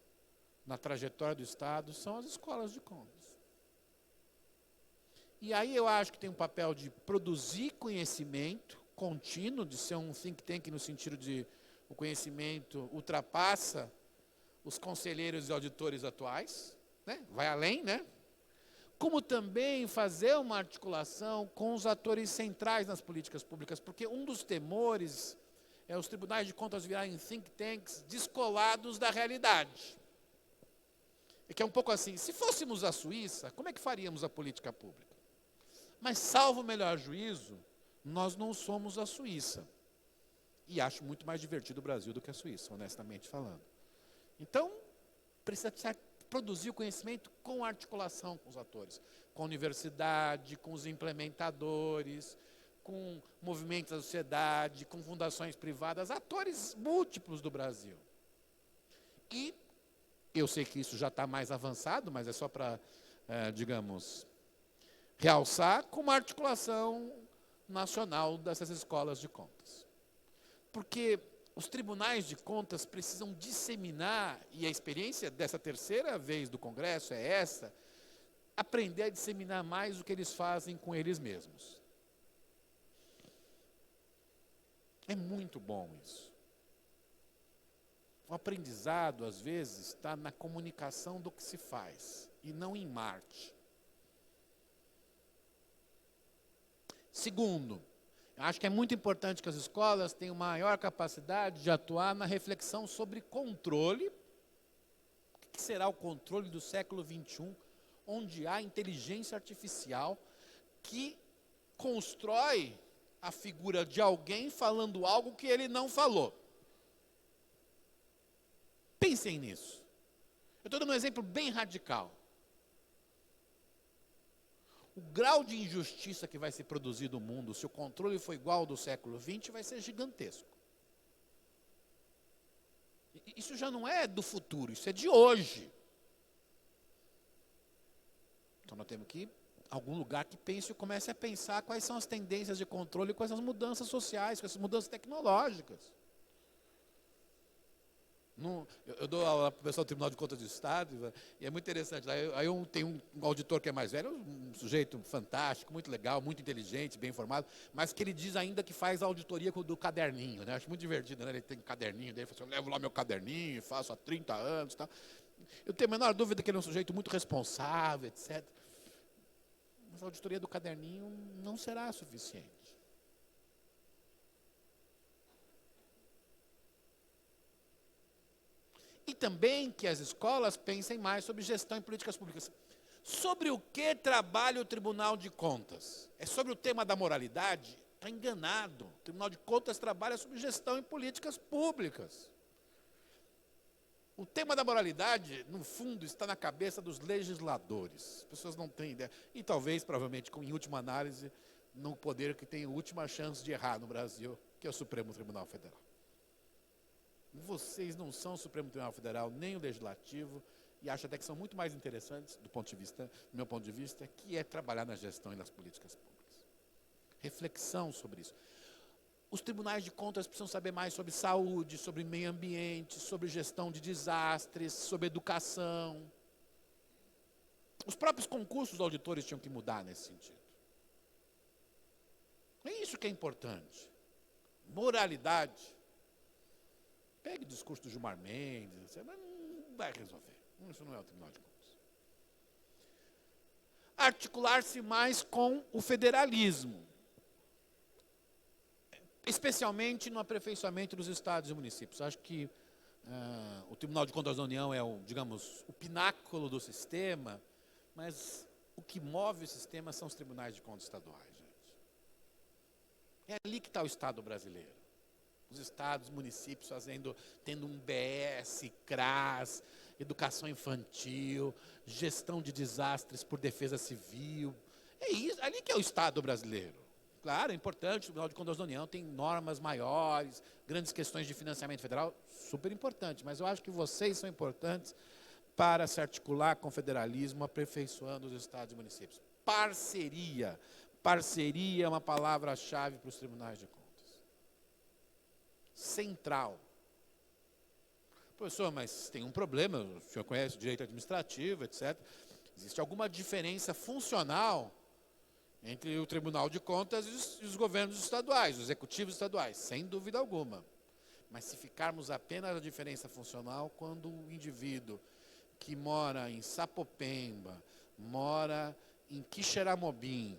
na trajetória do Estado são as escolas de contas. E aí eu acho que tem um papel de produzir conhecimento contínuo, de ser um think tank no sentido de o conhecimento ultrapassa os conselheiros e auditores atuais, né? Vai além, né? Como também fazer uma articulação com os atores centrais nas políticas públicas, porque um dos temores é os tribunais de contas virarem think tanks descolados da realidade. É que é um pouco assim, se fôssemos a Suíça, como é que faríamos a política pública? Mas, salvo o melhor juízo, nós não somos a Suíça. E acho muito mais divertido o Brasil do que a Suíça, honestamente falando. Então, precisa produzir o conhecimento com articulação com os atores. Com a universidade, com os implementadores, com movimentos da sociedade, com fundações privadas, atores múltiplos do Brasil. E eu sei que isso já está mais avançado, mas é só para, digamos, realçar com uma articulação nacional dessas escolas de contas. Porque os tribunais de contas precisam disseminar, e a experiência dessa terceira vez do Congresso é essa, aprender a disseminar mais o que eles fazem com eles mesmos. É muito bom isso. O aprendizado, às vezes, está na comunicação do que se faz, e não em Marte. Segundo, acho que é muito importante que as escolas tenham maior capacidade de atuar na reflexão sobre controle. O que será o controle do século XXI, onde há inteligência artificial que constrói a figura de alguém falando algo que ele não falou. Pensem nisso. Eu estou dando um exemplo bem radical. O grau de injustiça que vai ser produzido no mundo, se o controle for igual ao do século XX, vai ser gigantesco. Isso já não é do futuro, isso é de hoje. Então nós temos que ir a algum lugar que pense e comece a pensar quais são as tendências de controle, quais são as mudanças sociais, quais são as mudanças tecnológicas. Eu dou aula para o pessoal do Tribunal de Contas do Estado, e é muito interessante. Aí eu tenho um auditor que é mais velho, um sujeito fantástico, muito legal, muito inteligente, bem informado, mas que ele diz ainda que faz a auditoria do caderninho, né? Acho muito divertido, né? Ele tem um caderninho dele, fala assim, eu levo lá meu caderninho, faço há 30 anos. Tal. Eu tenho a menor dúvida que ele é um sujeito muito responsável, etc. Mas a auditoria do caderninho não será suficiente. E também que as escolas pensem mais sobre gestão e políticas públicas. Sobre o que trabalha o Tribunal de Contas? É sobre o tema da moralidade? Está enganado. O Tribunal de Contas trabalha sobre gestão e políticas públicas. O tema da moralidade, no fundo, está na cabeça dos legisladores. As pessoas não têm ideia. E talvez, provavelmente, em última análise, no poder que tem a última chance de errar no Brasil, que é o Supremo Tribunal Federal. Vocês não são o Supremo Tribunal Federal, nem o Legislativo, e acho até que são muito mais interessantes, do meu ponto de vista, que é trabalhar na gestão e nas políticas públicas. Reflexão sobre isso. Os tribunais de contas precisam saber mais sobre saúde, sobre meio ambiente, sobre gestão de desastres, sobre educação. Os próprios concursos dos auditores tinham que mudar nesse sentido. É isso que é importante. Moralidade. Pegue o discurso do Gilmar Mendes, mas não vai resolver. Isso não é o Tribunal de Contas. Articular-se mais com o federalismo, especialmente no aperfeiçoamento dos estados e municípios. Acho que o Tribunal de Contas da União é, digamos, o pináculo do sistema, mas o que move o sistema são os tribunais de contas estaduais, gente. É ali que está o Estado brasileiro. Os estados, municípios tendo um BS, CRAS, educação infantil, gestão de desastres por defesa civil, É isso, ali que é o Estado brasileiro. Claro, é importante, o Tribunal de Contas da União tem normas maiores, grandes questões de financiamento federal, super importante, mas eu acho que vocês são importantes para se articular com o federalismo, aperfeiçoando os estados e municípios. Parceria. Parceria é uma palavra-chave para os tribunais de contas. Central. Professor, mas tem um problema, o senhor conhece o direito administrativo, etc. Existe alguma diferença funcional entre o Tribunal de Contas e os governos estaduais, os executivos estaduais, sem dúvida alguma. Mas se ficarmos apenas na diferença funcional, quando o indivíduo que mora em Sapopemba, mora em Quixeramobim,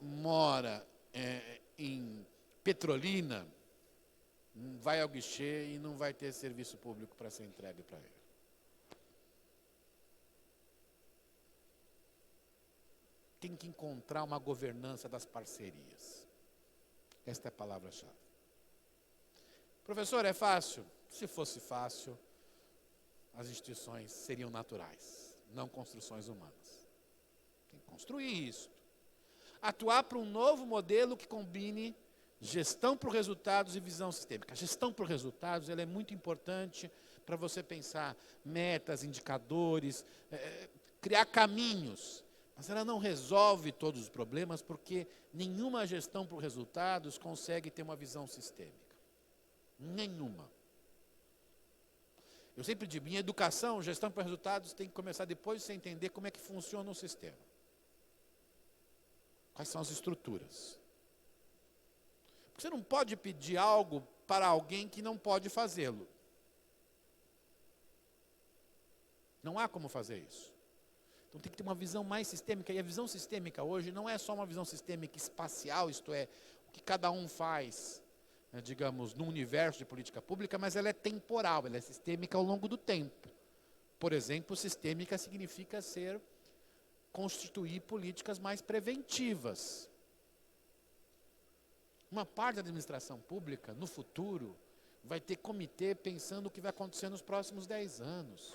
mora em Petrolina, vai ao guichê e não vai ter serviço público para ser entregue para ele. Tem que encontrar uma governança das parcerias. Esta é a palavra-chave. Professor, é fácil? Se fosse fácil, as instituições seriam naturais, não construções humanas. Tem que construir isso. Atuar para um novo modelo que combine gestão por resultados e visão sistêmica. A gestão por resultados ela é muito importante para você pensar metas, indicadores, criar caminhos. Mas ela não resolve todos os problemas, porque nenhuma gestão por resultados consegue ter uma visão sistêmica. Nenhuma. Eu sempre digo, em educação, gestão por resultados tem que começar depois de você entender como é que funciona o sistema. Quais são as estruturas. Porque você não pode pedir algo para alguém que não pode fazê-lo. Não há como fazer isso. Então tem que ter uma visão mais sistêmica, e a visão sistêmica hoje não é só uma visão sistêmica espacial, isto é, o que cada um faz, né, digamos, no universo de política pública, mas ela é temporal, ela é sistêmica ao longo do tempo. Por exemplo, sistêmica significa constituir políticas mais preventivas. Uma parte da administração pública, no futuro, vai ter comitê pensando o que vai acontecer nos próximos 10 anos.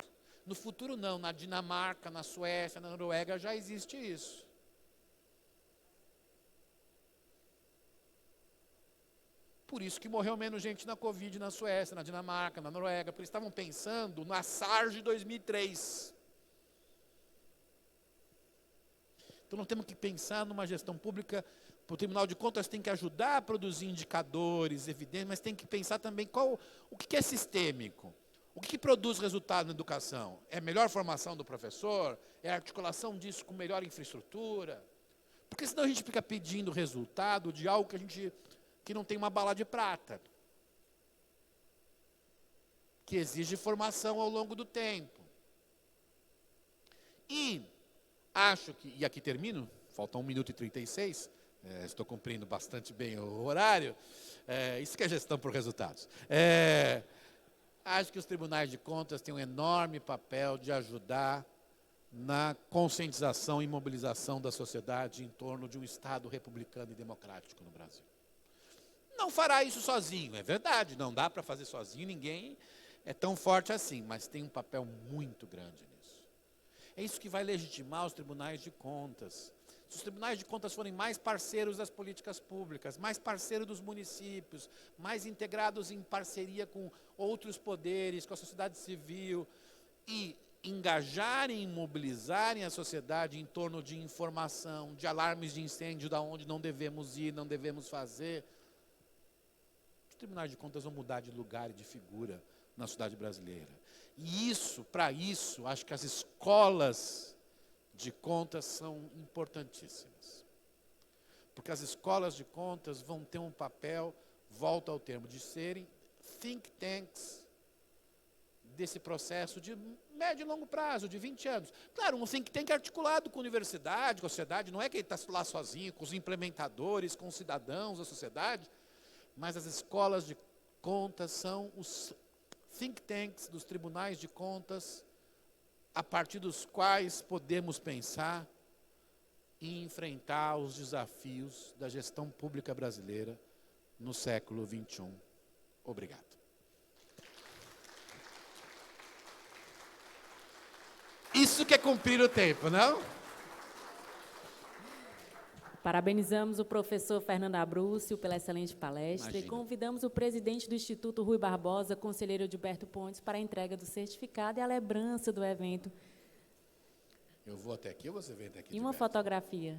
No futuro não, na Dinamarca, na Suécia, na Noruega já existe isso. Por isso que morreu menos gente na Covid na Suécia, na Dinamarca, na Noruega, porque eles estavam pensando na SARS de 2003. Então nós temos que pensar numa gestão pública. O Tribunal de Contas tem que ajudar a produzir indicadores, evidências, mas tem que pensar também o que é sistêmico. O que produz resultado na educação? É a melhor formação do professor? É a articulação disso com melhor infraestrutura? Porque senão a gente fica pedindo resultado de algo que não tem uma bala de prata. Que exige formação ao longo do tempo. E acho que, e aqui termino, faltam 1 minuto e 36, estou cumprindo bastante bem o horário, isso que é gestão por resultados. Acho que os tribunais de contas têm um enorme papel de ajudar na conscientização e mobilização da sociedade em torno de um Estado republicano e democrático no Brasil. Não fará isso sozinho, é verdade, não dá para fazer sozinho, ninguém é tão forte assim, mas tem um papel muito grande nisso. É isso que vai legitimar os tribunais de contas. Se os tribunais de contas forem mais parceiros das políticas públicas, mais parceiros dos municípios, mais integrados em parceria com outros poderes, com a sociedade civil, e engajarem e mobilizarem a sociedade em torno de informação, de alarmes de incêndio, da onde não devemos ir, não devemos fazer, os tribunais de contas vão mudar de lugar e de figura na sociedade brasileira. E isso, para isso, acho que as escolas de contas são importantíssimas. Porque as escolas de contas vão ter um papel, volta ao termo, de serem think tanks desse processo de médio e longo prazo, de 20 anos. Claro, um think tank articulado com a universidade, com a sociedade, não é que ele está lá sozinho, com os implementadores, com os cidadãos da sociedade, mas as escolas de contas são os think tanks dos tribunais de contas, a partir dos quais podemos pensar em enfrentar os desafios da gestão pública brasileira no século XXI. Obrigado. Isso que é cumprir o tempo, não? Parabenizamos o professor Fernando Abrúcio pela excelente palestra. Imagina. E convidamos o presidente do Instituto Rui Barbosa, conselheiro Gilberto Pontes, para a entrega do certificado e a lembrança do evento Eu vou até aqui ou você vem até aqui? e uma Gilberto? fotografia.